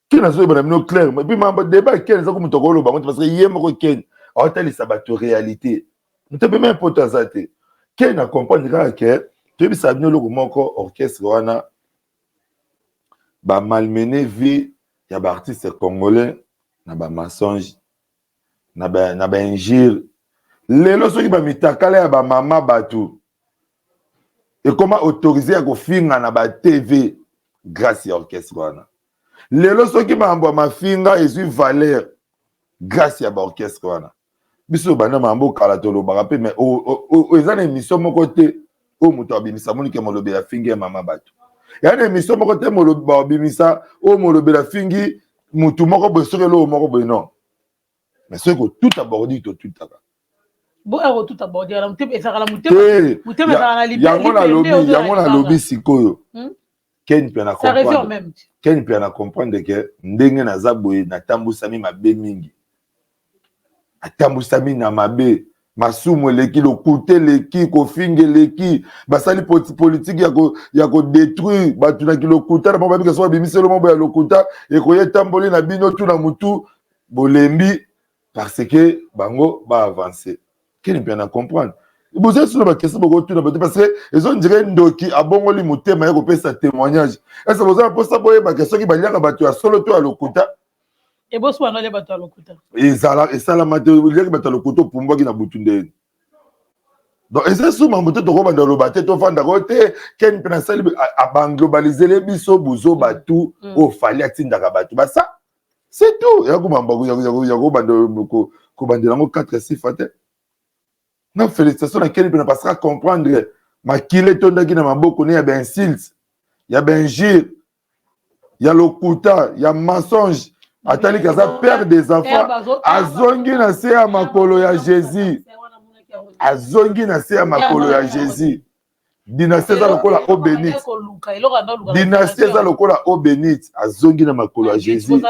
Ken azo bana bino clair mais puis mamba débat Ken ça ko mutokolo ba parce que yemo ko Ken hôtel sabato réalité. Mutabe même pote ça te. Ken a comprendre que tu bisa bino loko moko orchestre wana ba malmener vie ya ba artiste congolais. Na ba mensonge na ba injure lelo soki ba mitakala ya ba mama batu et comment autoriser à ko finga na ba TV grâce à orchestre wana lelo soki ba mbo mafinga ezui valeur grâce à ba orchestre wana biso bana mambo kala tolo ba rapé mais ezana émission moko te o muto abimisa moni ke molobe ya finga ya mama batu yana émission moko te molobe ba abimisa o molobe la fingi mutu moko boy sokelo moko boy non mais c'est que tout abordi tout taka bo ero tout abordi ala mutu ezakala mutu na yango na lobby sikoyo Ken Pena comprendre Ken Pena comprendre que ndenge na zaboye na tambusami mabe mingi atambusami na mabe masumu leki lokuté leki ko finge leki basali politique ya ko détruire batu na kilokuta na babi ka so bimiselo mo ya lokuta e ko yetamboli na bino tu na mutu bolembi parce que bango ba avancer Ken Pena comprendre vous êtes sur la question beaucoup tu parce que ils ont dirait ndoki abongoli mutema ya ko pesa témoignage est-ce que vous avez posé ça boye ba question ki baliaka batu ya solo to ya lokuta et boss wana le bato lokuta ezala matériel bato lokuta pumbaki na butunde donc eza suma moto to ko banda lobate to fanda ko te Ken Pena sali a globaliser les biso buzo batu o fali atindaka batu ba ça c'est tout ya ko mamba ya ko banda ko bandela ngo 4 sifate na félicitations à Ken Pena parce qu'à comprendre makile tondaki na maboko ne ya ben insulte ya ben injure ya lokuta ya mensonge atali kaza père des enfants azongi na se ya makolo ya Jésus azongi na se ya makolo ya Jésus dynastie za lokola eau bénite dynastie za lokola eau bénite azongi na makolo ya Jésus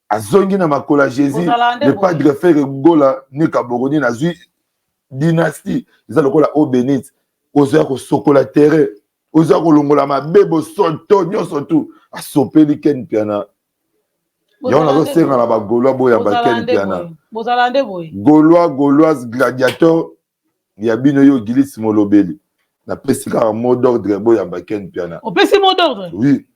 azongi na makolo ya Jésus le padre frère Gola ni Kaboroni na zui dynastie za lokola eau bénite ozoya ko sokola terre ozoya ko longola mabebo soto nyonso tu asopeli Ken Pena yon a aussi dans la Gaulois boya ba Ken Pena Gauloise gladiateur ya bino yo Gilis Molobeli na pesika mot d'ordre boya ba Ken Pena o pesi mot d'ordre oui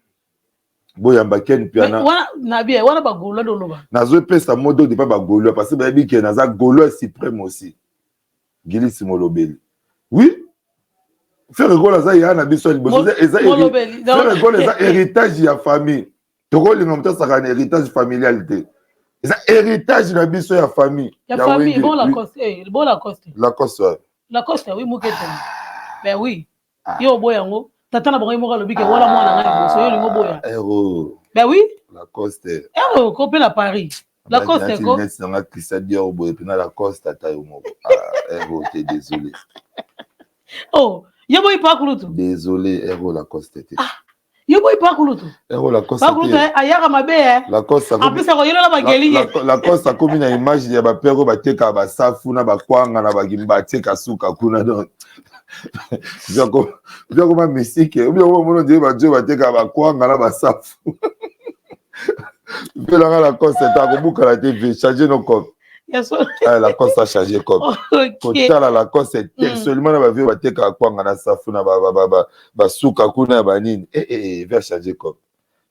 boya ba Ken Pena wana na bien wana ba Gaulois do loba nazo pesa mot d'ordre pas ba Gaulois parce que ba bi ke naza Gaulois suprême aussi Gilis Molobeli oui faire Gaulois za ya na biso liboso eza faire Gaulois eza héritage ya famille toko linga mta saka na héritage familialité eza héritage na biso ya famille bon la coste oui mokete ben oui yo boyango tata na bango moko lobike wala mwana ngai boso yo lingo boya ben oui la coste ko pe la Paris la coste ko c'est nga Christian Dior boye pe na la coste tata yo moko t'es désolé oh yo boy pas kulutu désolé la coste yo boy pas kulutu la coste pas kulutu ayaka mabe la coste en plus ko yelo la bageli la coste comme na image ya ba père ba teka ba safu na ba kwanga na ba gimba teka suka kuna donc Jako ma musique ou bien au moment de ba Dieu ba teka ba kwanga na ba safu pe la coste ta ko buka la TV changer nos corps Lacoste a changé comme. Total à Lacoste c'est seulement na ba vieux ba teka kwanga na safu na ba suka kuna ba nini. Va changer comme.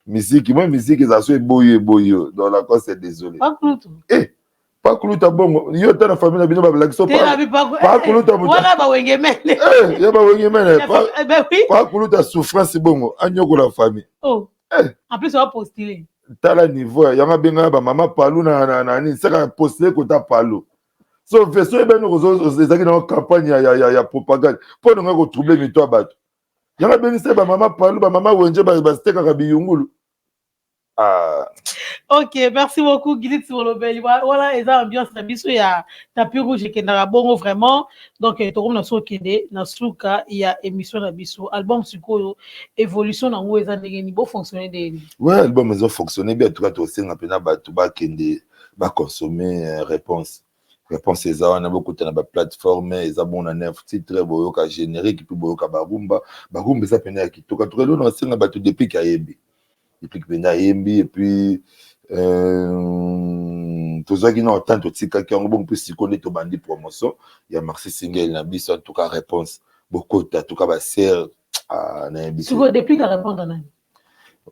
Musique, moi musique ça soit boyo dans Lacoste c'est désolé. Pas Kulutu. Pas Kulutu bon. Yo ta la famille na bino ba blague so pas Kulutu. Voilà ba wengemene. Ya ba wengemene. Pas Kulutu souffrance bongo. Anyoko la famille. Oh. En plus on va postuler. Tala niveau yanga benga ba mama palu na ni saka poster kota palu so verso ben nous ezaki na campagne ya propagande pour nous ko troubler mito bato yanga benga se ba mama palu ba mama wenje ba steka ka biyungulu. Ok, merci beaucoup Gilit Solobeli. Voilà, eza ambiance na biso ya tapis rouge kendara bongo vraiment. Donc tokom na so kende na suka ya émission na biso album sikoyo évolution na ngo eza ndenge ni bo fonctionner de. Ouais, album eza fonctionner bien tout cas to senga pena bato ba kende ba consommer réponse eza wana beaucoup na ba plateforme eza bon na neuf titre boyoka générique puis boyoka barumba eza pena ya kitoka to lelo na senga bato depuis kayembi. Depuis que Bena Yembi et puis tout ça qui n'a autant de tika qui ont bon plus si connaît to bandi promotion il y a Marcy Single na biso en tout cas réponse beaucoup en tout cas ba ser na biso depuis qu'à répondre à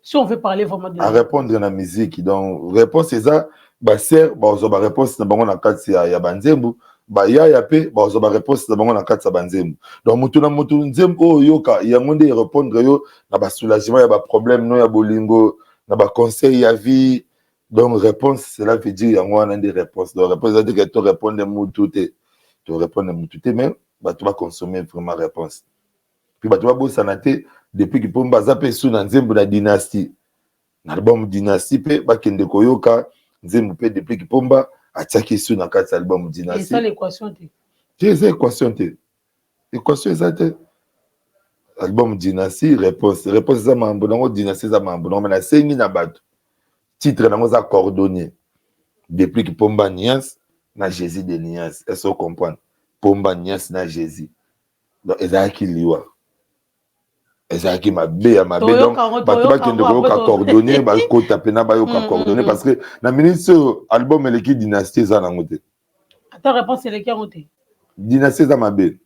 si on veut parler vraiment de à répondre na musique donc réponse c'est ça ba ser ba zo ba réponse na bango na kati ya banzembu ba ya pe ba zo ba réponse na bango na kati ya banzembu donc mutu na mutu nzembu yoka yango nde répondre yo na ba soulagement ya ba problème no ya bolingo na ba conseil ya vie donc réponse cela veut dire yango wana nde réponse donc réponse c'est dire que tu répondre mutu te mais ba tu vas consommer vraiment réponse puis ba tu vas bosana te depuis que pomba zape sous na nzembu na dynastie na album dynastie pe ba kende koyoka nzembu pe depuis que pomba atiaki sous na kati album dynastie. Et ça l'équation te. C'est équation te. Équation exacte. Album dynastie réponse za mambo nango dynastie za mambo non mais na sengi na bato. Titre nango za coordonné. Depuis que pomba Nias na Jésus de Nias. Est-ce que vous comprenez? Pomba Nias na Jésus. Donc ezaki liwa. Ezaki mabe ya mabe donc bato bakende koyoka coordonné bakota pena bayoka coordonné parce que na minute album eleki dynastie eza nango te. Ta réponse eleki yango te. Dynastie eza mabe.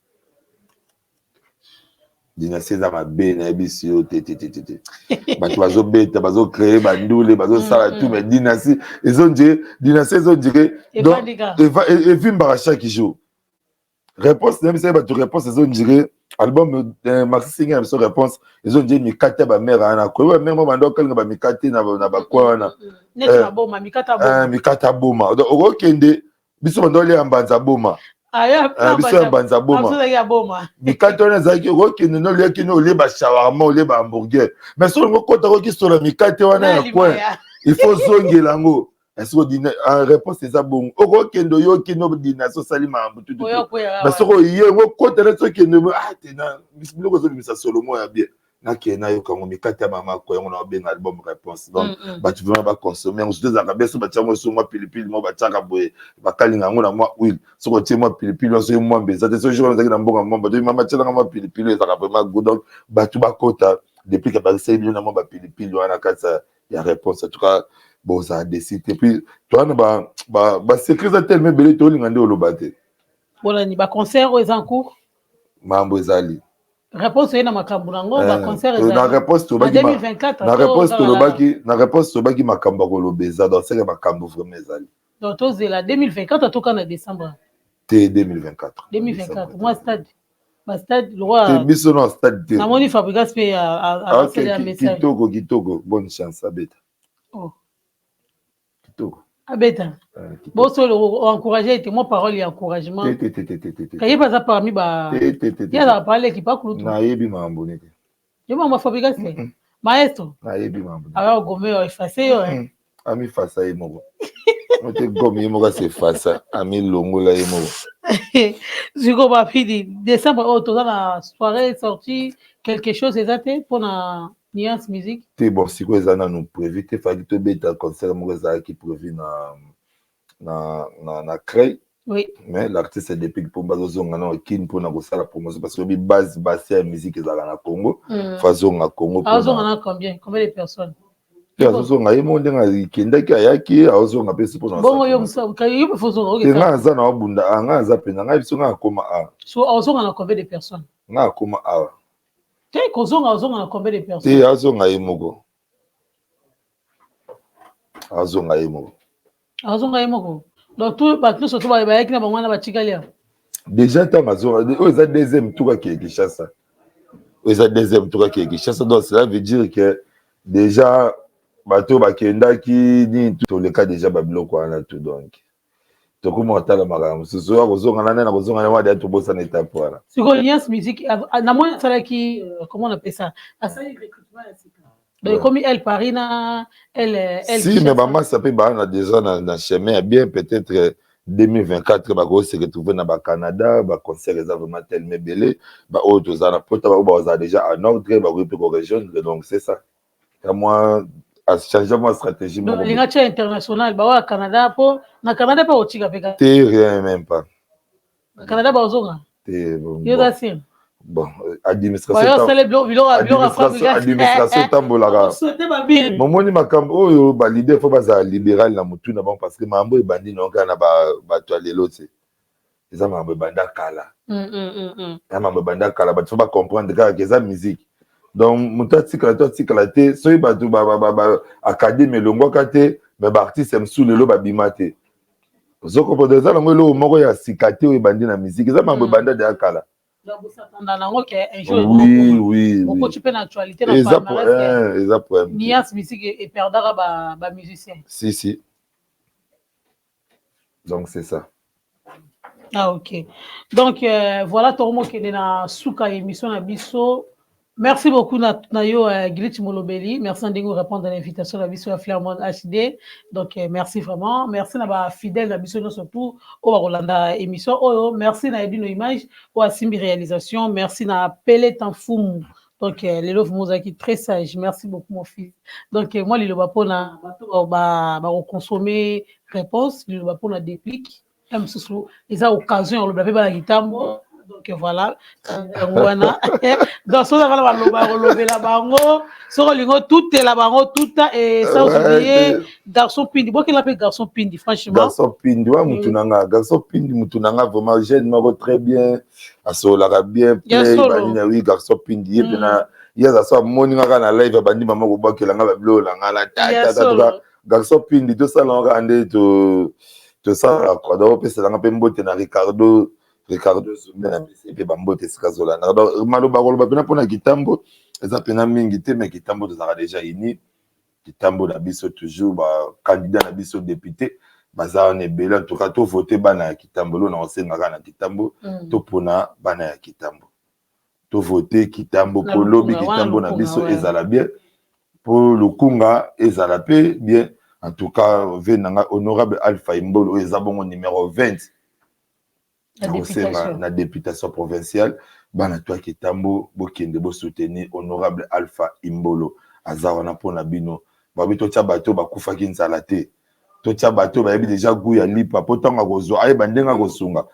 Dynastie eza mabe na yebisi yo te. Bato bazobeta bazocréer bandule bazosala tout mais dynastie ezondire donc evimbaka chaque jour. Réponse na biso bato réponse ezondire album Maxi Singer so réponse ezondire mikate ba mère ana ko ba mère mo bando kalinga ba mikate na ba kwa wana na boma mikata boma donc okende biso bando le ambanza boma biso ambanza boma mikate wana zaki okende no le kino le ba shawarma le ba hamburger mais so ngo kota ko kisola mikate wana ya kwa il faut zongela ngo. Est-ce que en réponse c'est ça bon okendo yo kino dinaso salima ambutu tout parce que yo ko tere so kendo tena bisbilo ko so bimisa Solomo ya bien na kena yo kango mikate ya mama ko yango na ben album réponse donc ba tu vraiment ba consommer on se deux akabeso ba tsango so mo pilipili mo ba tsaka boye ba kalinga ngo na mo huile so ko tie mo pilipili so mo mbeza te so jour na na mbonga mo ba to mama tsaka mo pilipili ça vraiment good donc ba tu ba kota depuis que ba c'est bien na mo ba pilipili wana kata ya réponse en tout cas bon ça a décidé puis toi ba secret tellement belé to linga nde olobate voilà ni ba concert aux en cours mambo ezali réponse na makambo nango ba concert ezali na réponse to baki 2024 na réponse to baki makambo ko lobeza donc c'est makambo vraiment ezali donc to zela 2024 to kana décembre t 2024 moi stade ba stade le roi biso no stade na moni Fabrice pe à la message kitoko bonne chance abeta Abeta. Bon, so encourager était moi parole et encouragement. Kaye pas ça parmi ba. Il y a la parole qui pas cloutou. Na yebi mambo ne. Yo mama Fabrice. Maestro. Na yebi mambo. Alors gomé effacer yo. Ami fasa ye moko. On te gomé ye moko c'est fasa. Ami longola ye moko. Zigo ba fidi décembre to dans la soirée sortie quelque chose exact pour na Nias musique. T'es bon, si quoi ça nous prévu, t'es fallu te bêta concert moi ça qui prévu na créer. Oui. Mais l'artiste est depuis pour bazonga na kin pour na la promotion parce que bi base la musique ezala na Congo. Façon na Congo. Azonga na combien de personnes? azozonga ye mo ndenge akendaki ayaki azozonga mpe si mpona bongo yo fozonga nga aza na wabunda nga aza mpenza ngai biso nga akóma awa so azonga na combien de personnes nga akóma awa te kozonga na combien de personnes te azonga ye moko azonga ye moko donc tout bato nyonso to bayaki na bango wana batikali awa déjà ntango azonga oyo eza deuxième tour akeye Kinshasa donc cela veut dire que déjà bato bakendaki nini toleka déjà babiloko wana tout donc tokoma kotala makambo mosusu oyo akozonga na nani akozonga na wana tobosana etape wana sikoyo Alliance Musique na moi asalaki comment on appelle ça asali recrutement ya sika donc comme elle Paris na elle si mais bamasa mpe bana déjà na chemin ya bien peut-être 2024 bakose retrouver na Canada ba concert eza vraiment tellement ebele ba oyo toza na pota ba baza déjà en ordre ba mpe ko région donc c'est ça à moi à changer ma stratégie donc linga cha international ba wa Canada po na Canada pa otika peka te rien même pas na Canada ba ozonga te bon bon administration tambolaka momoni makambo oyo balider fo bazala libéral na motu na bango parce que mambo ebandi nonga na bato ya lelo te eza mambo ebanda kala bato fo bacomprendre kaka eza musique donc moto atikala te soki bato académie elongwaka te mais baartiste mosusu lelo babima te ozokomprendre eza nango eloko moko ya sika te oyo ebandi na musique eza mambo ebanda deya kala oui. Alliance Musique et perdra ba musicien. Si. Donc c'est ça. Ah ok. Donc voilà Toromo qui est dans Souka émission na biso. Merci beaucoup Nayo Glitch Molobeli. Merci de répondre à l'invitation à biso à Flairmont HD. Donc merci vraiment. Merci na ba fidèle na biso surtout au Rolanda émission. Oh merci na Edino Image au Asimbi réalisation. Merci na Pelé Tanfoum. Donc les love Mozaki très sage. Merci beaucoup mon fils. Donc moi les loba pona ba consommer réponse, les loba pona déplique. Même sous les occasions le blabé ba gitambo. Donc voilà, donc ça va la bango, sur lingo tout est la bango tout et sans oublier garçon pindi. Bon qu'il appelle garçon pindi franchement. Garçon pindi wa mutunanga, garçon pindi mutunanga vraiment jeune moko très bien, asola bien play banina oui garçon pindi et na ya za so moninga kana live bandi mama ko bakelanga ba blo la ngala ta garçon pindi to ça longa ande to ça quoi donc pesa nga pe mbote na Ricardo Zumbe na bisi pe bambote sikazola na donc maloba koloba pena pona kitambo eza pena mingi te mais kitambo tozaka déjà ini kitambo na biso toujours ba candidat na biso député baza on ebele en tout cas to voter bana ya kitambo lo na osengaka na kitambo to pona bana ya kitambo to voter kitambo po lobi kitambo na biso ezala bien po lukunga ezala pe bien en tout cas venanga honorable Alpha Imbolo eza bongo numéro 20 na députation provinciale bana toi kitambo bokende bo soutenir honorable Alpha Imbolo azawana pona bino babi to tia bato bakufa kinzala te to tia bato ba yebi déjà goût ya lipa potanga kozo ay bandenga kosunga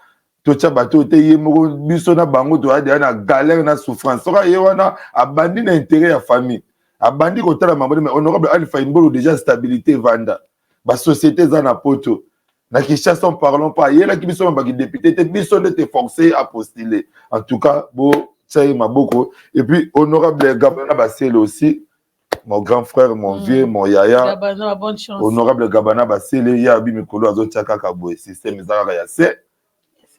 to tia bato te yemo biso na bango to ade na galère na souffrance soka ye wana abandi na intérêt ya famille abandi kotala mambo mais honorable Alpha Imbolo déjà stabilité vanda ba société za na poto na Kinshasa, on parlons pas. Hier, la commission de député était forcé à postuler. En tout cas, bon, ça y m'a beaucoup. Et puis, honorable Gabana Bassel aussi, mon grand frère, mon vieux, mon yaya. Gabana, bonne chance. Honorable Gabana Bassel, il y a Bimikolo Azotchaka Kaboué, système Zara Yassé.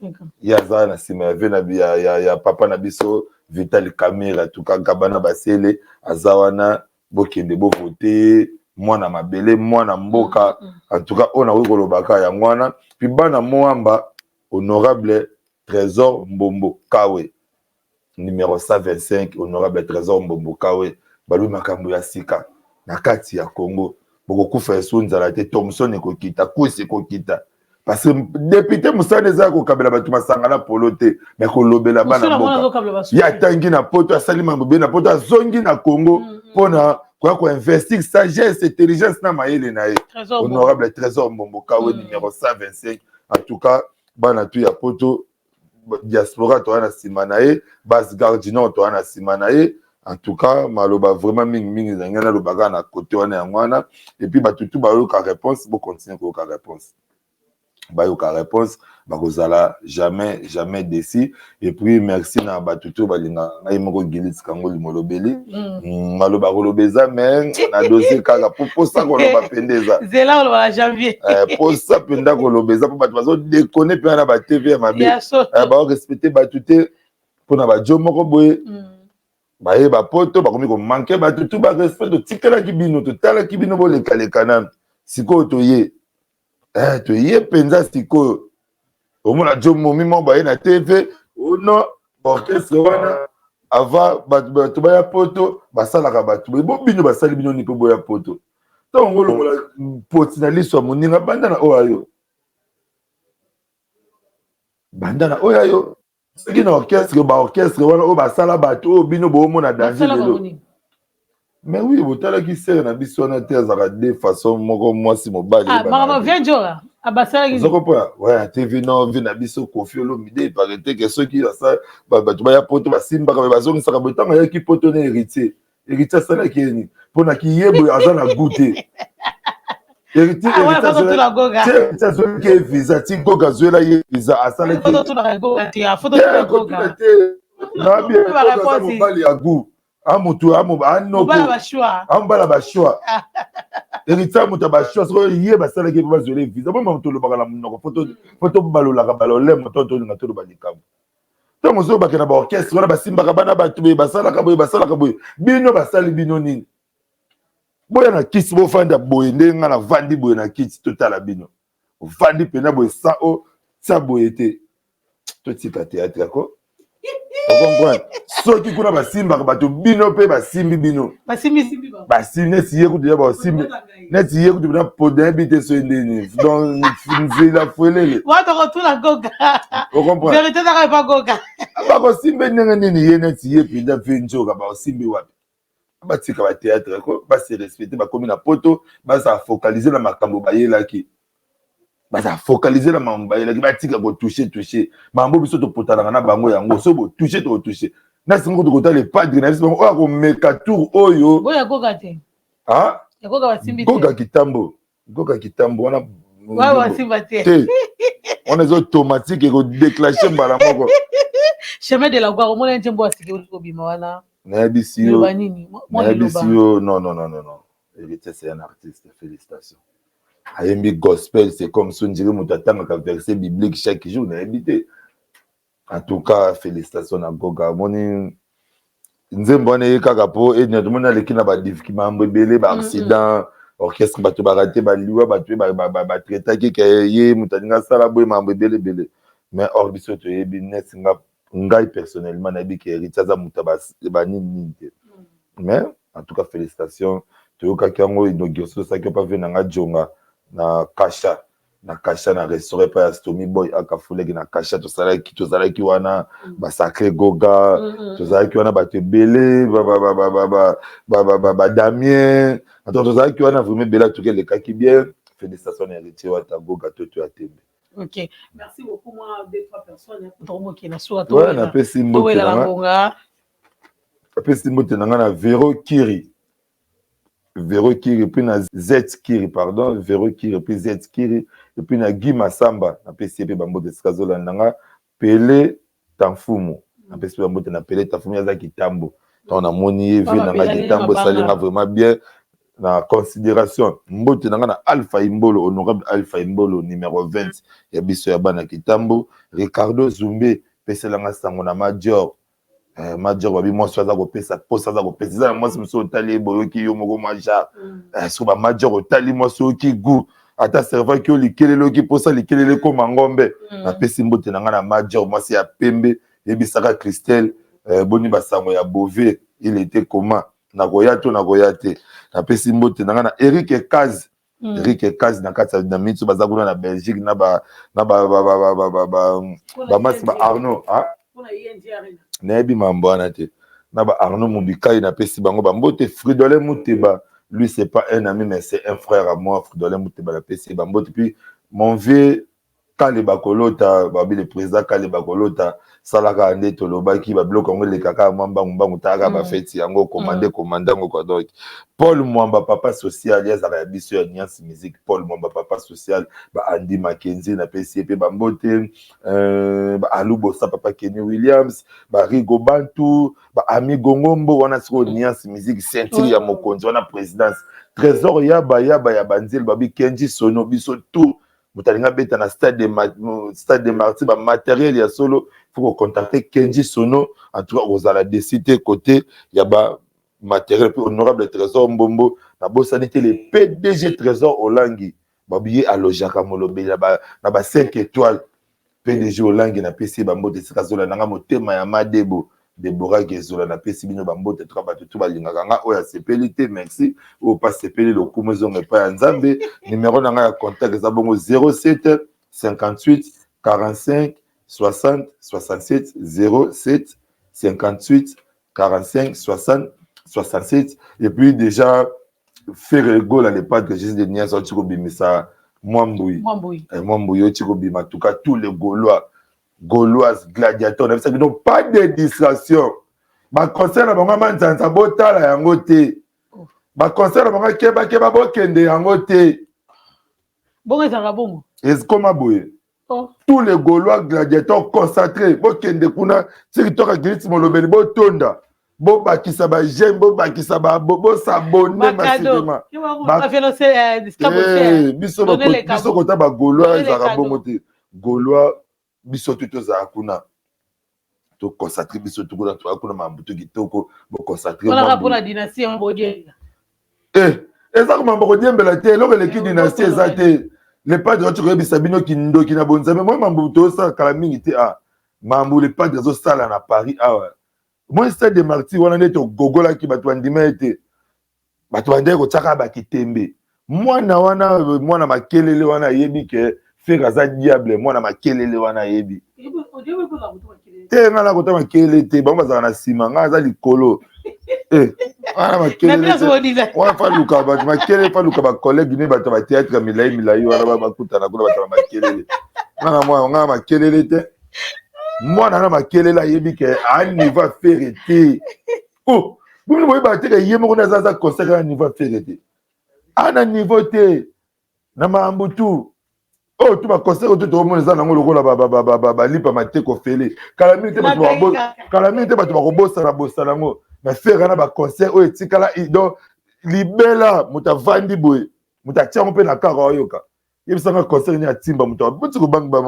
Il y a Zara Nassima, il y a Papa Nabiso, Vital Kamera, en tout cas, Gabana Bassel, Azawana, Bokende Bo voté. Mwana mabele mwana mboka en tout cas on a eu kolobaka ya mwana puis bana moamba honorable Trésor Mbombo Kawe numéro 125 honorable Trésor Mbombo Kawe balu makambo ya sika na kati ya Congo boko kufa esunza te Thomson ekokita kusi ekokita parce que député musane za ko kabela batu masanga na polote mais ko lobela bana mboka ya tangi na poto asali mambo be na poto azongi na Congo pona quoi investir sagesse intelligence na mayele na ye honorable Trésor Mbombo Kawe numéro 125 en tout cas bana tu ya poto diaspora to na simana ye bas gardino to na simana ye En tout cas, maloba vraiment mingi zangana lo baga na côté wana yangwana et puis batutu ba yo ka réponse bo continuer ko ka réponse. Ba yo ka réponse ba kozala jamais déçu et puis merci na batutu ba linga ngai moko gilis kango limolobeli. Maloba kolobeza mais na dossier kaka pour ça koloba pendeza. Zela on va janvier. Pour ça penda kolobeza pour batu bazo déconner pe na ba TV ya mabe. Ba respecter batutu pour na ba jomo ko boye. Baye ba poto ba komi ko manquer ba tout ba respect to tikela kibino to tala kibino bo le kalekana siko to ye to ye penza siko o mona jomo mimo baye na TV o no orchestre wana ava ba to ba ya poto ba sala ka ba to bo bino ba sali bino ni po bo ya poto to ngolo ngola potinaliso moninga banda na oyo soki na orchestre ba orchestre wana o basala bato o bino boomona danger lelo mais oui botalaki sere na biso wana te azaka de façon moko mwasi mobali makambo vienjola abasalaki ozokompona ouais tv no vi na biso kofi olomide eparete ke soki bato baya poto basimbaka me bazongisaka boye ntango ayaki poto na héritier asalaki eni mpona kiyeboye aza na gu te azwelaki ye visa ti goga azwela ye visa asalaki mobali ya gu amobala bashwa héritier ya moto ya bashwa soki ye basalaki mpe bazwela ye visa bomama moto olobaka na monoko foto balolaka balolemo to tolinga toloba likambo ntango soki bakende na baorchestre wana basimbaka bana bato boye basalaka boye bino basali bino nini boya na kisi bofanda boye nde nga na vandi boye na kiti totala bino vandi pena boye sa o sa boye te totika théâtre yako okomprendre soki kuna basimbaka bato bino mpe basimbi bino basimbi neti ye kutu ya basimbi neti ye kutu na poda yebi te so endeni donc nzela fuelele okomprendre bakosimbi ndenge nini ye neti ye mpenza mpe nzoka bakosimbi wapi batika ba théâtre ko basi respecter bakomi na poto basa focaliser na makambo bayelaki basa focaliser na makambo bayelaki batika ko toucher mambo biso to potana na bango yango so bo toucher na singo to kota le padre na biso o ko meka tour oyo boya koka te yakoka basimbi goka kitambo wana basimba te on est automatique ko déclencher mbala moko chemin de la gloire au moins njembo asiki ko bima wana Nayabisi yo, non. Héritier, c'est un artiste, félicitations. Ayembi gospel, c'est comme si on dirait Moutatanga qui verset biblique chaque jour, nayabité. En tout cas, félicitations à Goga. Moni, Nzembone Kakapo, et Nyadumona Lekina Badif qui m'a embébélé, accident, orchestre, batu barate, baliwa, batu, batreta qui est Moutaninga Salaboué, m'a embébélé. Mais hors biso, tu es bien, ngai personnellement nabi ki héritier za mutaba banini te mais en tout cas félicitations toyoka kango inauguration ça qui pas vu na jonga na kasha na restaurant pa Stomy Boy akafuleki na kasha to salaki wana ba sacré goga to salaki wana ba tebele ba Damien attends to salaki wana vraiment bela tout le kaki bien félicitations héritier wa ta goga to ya tembe. Ok, merci beaucoup. Moi, 2-3 personnes. Qui na soit toi. Ouais, na pesi mbote na. Pesi mbote na Vero Kiri puis na Z Kiri pardon, Vero Kiri puis Z Kiri et puis na Guy Masamba na pesi pe bambote skazola nanga Pele Tanfumu na pesi bambote na Pele Tanfumu za kitambo. On a moni vu nanga kitambo salinga vraiment bien. Na considération mbote nanga na Alpha Imbolo, honorable Alpha Imbolo numéro 20 ya biso ya bana kitambo Ricardo Zumbe peselanga sango na Major wabi mwasi aza kopesa posa aza kopesa za mwasi mso otali boyoki yo moko maja so ba Major otali mwasi oki gu ata serveur ki olikelelo ki posa likelele ko mangombe na pesi mbote nanga na Major mwasi ya pembe yebisaka Christelle boni basango ya Bové il était comment na goyate na pesi mbote na Eric Kaz na kati na mitsu baza kuna na Belgique na ba masi ba Arnaud na yebi mambo wana te na ba Arnaud Mubikai na pesi bango ba mbote Fridolin Muteba lui c'est pas un ami mais c'est un frère à moi Fridolin Muteba la pesi ba mbote puis mon vieux Kale Bakolota, babi le président Kale Bakolota, salaka ande tolobaki babiloko ngo le kaka mamba mbangu taka ba feti yango commandant ngo donc Paul Mwamba papa social ya zaka biso ya Niance Musique Paul Mwamba papa social ba Andy Mackenzie na PCP ba Mbote ba Alubosa papa Kenny Williams ba Rigo Bantu ba Ami Gongombo wana siko Niance Musique ceinture ya mokonzi wana présidence trésor ya banzil babi Kenji Sono biso tout mutalinga beta na stade de Martyr ba matériel ya solo faut contacter Kenji Sono en tout cas aux ala décider côté ya ba matériel puis honorable trésor Mbombo na bosanité le PDG trésor Olangi babiye alojaka molobe na ba 5 étoiles PDG Olangi na PC ba mbote sikazola nanga motema ya Madebo Deborah Gezola na pesi bino bambote trabato tout balingaka nga oya sepelité merci ou pas sepeli le kumezo ngepa ya Nzambe numéro nanga ya contact za bongo 07 58 45 60 67 07 58 45 60 67 et puis déjà faire le goal à l'époque de Jésus de Nias Otiko Bimisa Mwambouy Otiko Bima en tout cas tous les Gauloises, gladiateurs, donc pas de distraction. Ma concert à mon maman, ça bota la yangote. Ma concert à mon keba bokende yangote. Bon, et ça bon. Est-ce qu'on m'a boué? Tous les Gaulois gladiateurs concentrés, bokende kuna, territoire glitz molobeli botonda. Bo bakisa ba j'aime, bo bakisa ba bo s'abonner massivement. Ba financer distribution. Biso kota ba Gaulois za bongote. Gaulois biso tuto za kuna to consacrer biso tuko na to kuna mambuto kitoko bo consacrer on pour la dynastie en bodie eza kuma mboko diembela te loko le ki dynastie eza te le padre tu rebi sabino kindo kina bonzame moi mambuto sa kala mingi te mambu le padre zo sala na Paris moi stade de Martyr wana neto gogola ki bato andima ete bato ande ko tsaka ba kitembe mwana makelele wana yebi ke faire ça diable moi na makelele wana yebi te ngala kota makelele te ba bazana na sima ngaza likolo ana makelele wa fa luka ba makelele fa luka ba collègue ne ba ta théâtre milai wana ba bakuta na kuna ba ta makelele ngala moi ngala makelele te moi na makelele yebi ke a niveau faire te bumi boy ba te ke yemo kuna za concert à niveau faire te ana niveau te na mambutu tout ma concert tout le monde za nango lokola ba lipa mateko fele kala minute ba to bossa na bossa nango na faire na ba concert o etikala donc libela mutavandi boy mutatia mpe na kara oyoka yebisanga concert ni atimba muta buti ko bang ba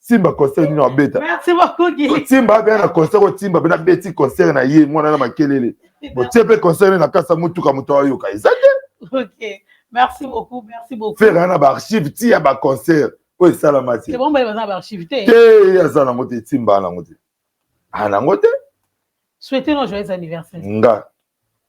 simba concert ni na beta merci beaucoup timba ba na concert o timba na beti concert na ye mwana na makelele bo tepe concert na kasa mutuka muta oyoka ezate OK. Merci beaucoup. Faire un archive, ti ya ba concert. Oui, ça la matière. C'est bon, bah, il va archive. Ya ça na ngote timba na ngote. Na ngote. Souhaitez nos joyeux anniversaire. Nga.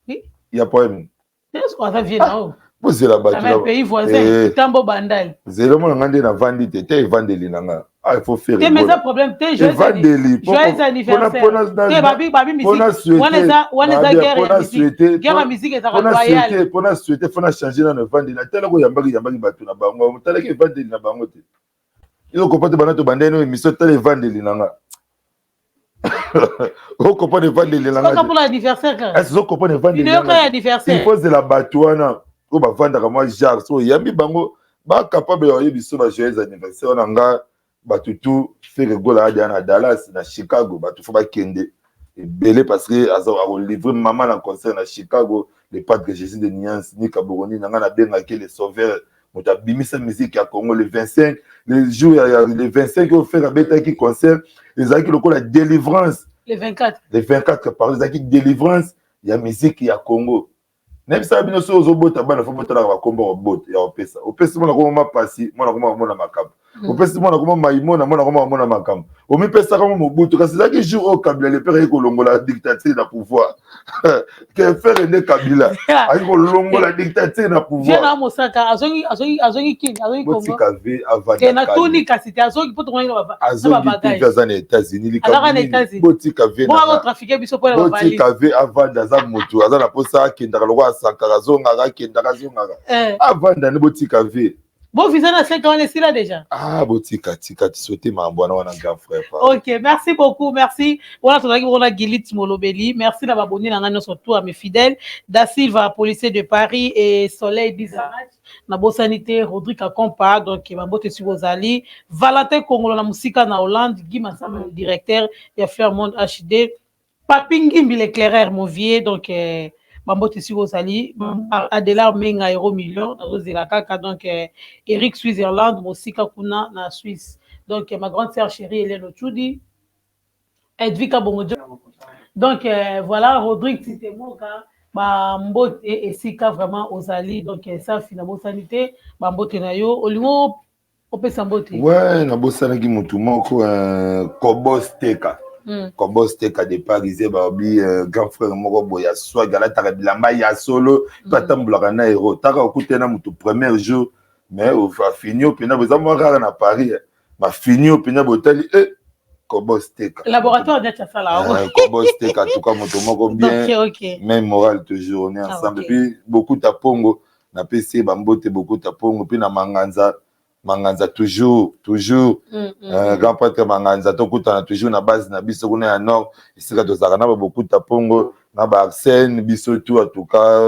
Oui. Il y a poème. Est-ce qu'on va venir là-haut? Vous c'est là-bas. Dans un pays voisin, Tambo Bandal. Zéro mon ngande na vandi te vendeli nanga. Il faut faire. Mais ça problème, joyeux anniversaire. Babi musique. On guerre musique est royale. Pour souhaiter faut changer na vandi na tela ko yambaki batu na bango. Mutala ke vendeli na bango te. Il ko pote banato bandeno émission tele vendeli nanga. On comprend les vendeli nanga. C'est pour l'anniversaire. Est-ce que vous comprenez vendeli nanga? Il faut de la batuana. Ko ba vanda kama jar so yambi bango ba capable ya yebiso ba joyeux anniversaire nanga batutu faire gola à Dallas na Chicago batu faut ba kende belé parce que azo a livré maman en concert na Chicago le padre Jésus de Niance ni Kaboroni nanga na benga ke les sauveurs mota bimisa musique ya Congo le 25 le jour le 25 au faire beta qui concert les aki loko la délivrance le 24 par les aki délivrance ya musique ya Congo. Même ça bino so zobota bana fo botala ba kombo bot ya opesa mona ko ma pasi mona ko mona makabo opesa mona ko maimona mona ko mona makabo o mi pesa ko mobutu kasi za ki jour au Kabila le père ko longola dictature na pouvoir que faire ne Kabila ay ko longola dictature na pouvoir je na mosaka azongi Congo botikave avant na tuni kasi te azongi poto ngani ba azongi za na États-Unis li botikave na trafiquer biso pour la valise botikave avant daza mutu azana posa kindaka lokwa sankara zonga kendaka zonga avant dane botika ve Bon, visa na 5 ans, on est là déjà. Ah, botika, tika, tu souhaitais m'envoyer un grand frère. Ok, merci beaucoup, merci. Voilà, on a Gilit Molobeli. Merci d'avoir abonné dans surtout à mes fidèles. Da Silva, policier de Paris, et Soleil Bizarach, Nabo Sanité, Rodrigue Akompa, donc Mabote Subozali, Valentin Congolo, la musique en Hollande, Guy Massam, le directeur, et Fleur Monde HD, Papingimbi, l'éclaireur, mon vieux, donc, Mambote Subozali, Adela Menga, Euro Million, donc, Eric Switzerland, Mosika Kuna, na Suisse. Donc, ma grande sœur chérie, Hélène Ochudi, Edvika Bongojo. Donc, voilà, Rodrigue Titemoka, Mbote et Sika vraiment aux alliés. Donc, ça, finalement, sanité, Mbote Nayo, Olimo, Opesambote. Ouais, Nabosanaki Mutumoko, Kobos Teka. Kobos Teka de Paris, Babi, grand frère Moko Boya, soit Galata Bilamba, ya solo, Patamblana na héros. Taka Okutena Mutu, premier jour, mais au fini au Pina, vous avez rare à Paris. Ma fini au Pina Botali, Kobos Teka. Laboratoire d'être ça là. Kobos Teka, en tout cas, Mutumoko bien. Même moral toujours, on est ensemble. Et puis, beaucoup de Pongo, na PC, Bambote, beaucoup de Pongo, puis na Manganza toujours grand prêtre Manganza tokutana toujours na base na biso kuna ya nord isika tozalaka na beaucoup de Pongo na ba Arsène biso tout en tout cas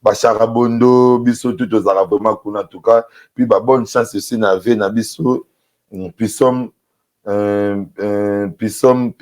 Bacharabondo biso tout tozalaka vraiment kuna en tout cas puis ba bonne chance aussi na vie na biso Pissom 23 Pissom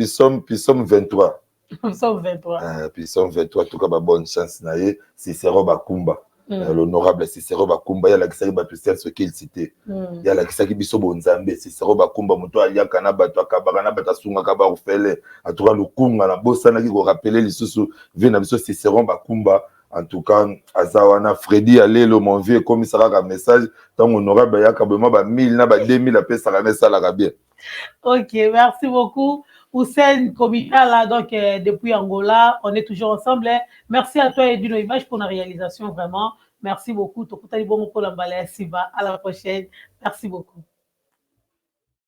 23 en tout cas ba bonne chance na ye Cicero Bakumba. L'honorable Cicero Bakumba, il y a la qui s'appelle ce qu'il citait. Il y a la qui s'appelle Bisobo Nzambe, Cicero Bakumba, Moto Aliakana, Bato Akabarana, Batasunga Kabarufele, à tout cas le Kunga, la Bossana qui vous rappelait les sous Venabiso Cicero Bakumba. En tout cas, Azawana, Freddy, allez, le mon vieux commissariat à message, tant honorable Yakabema, 1000, 2000, la paix, ça la met ça la bien. Ok, merci beaucoup. Hussein Komika, là, donc, depuis Angola, on est toujours ensemble. Hein. Merci à toi, Edino Image, pour la réalisation, vraiment. Merci beaucoup. À la prochaine. Merci beaucoup.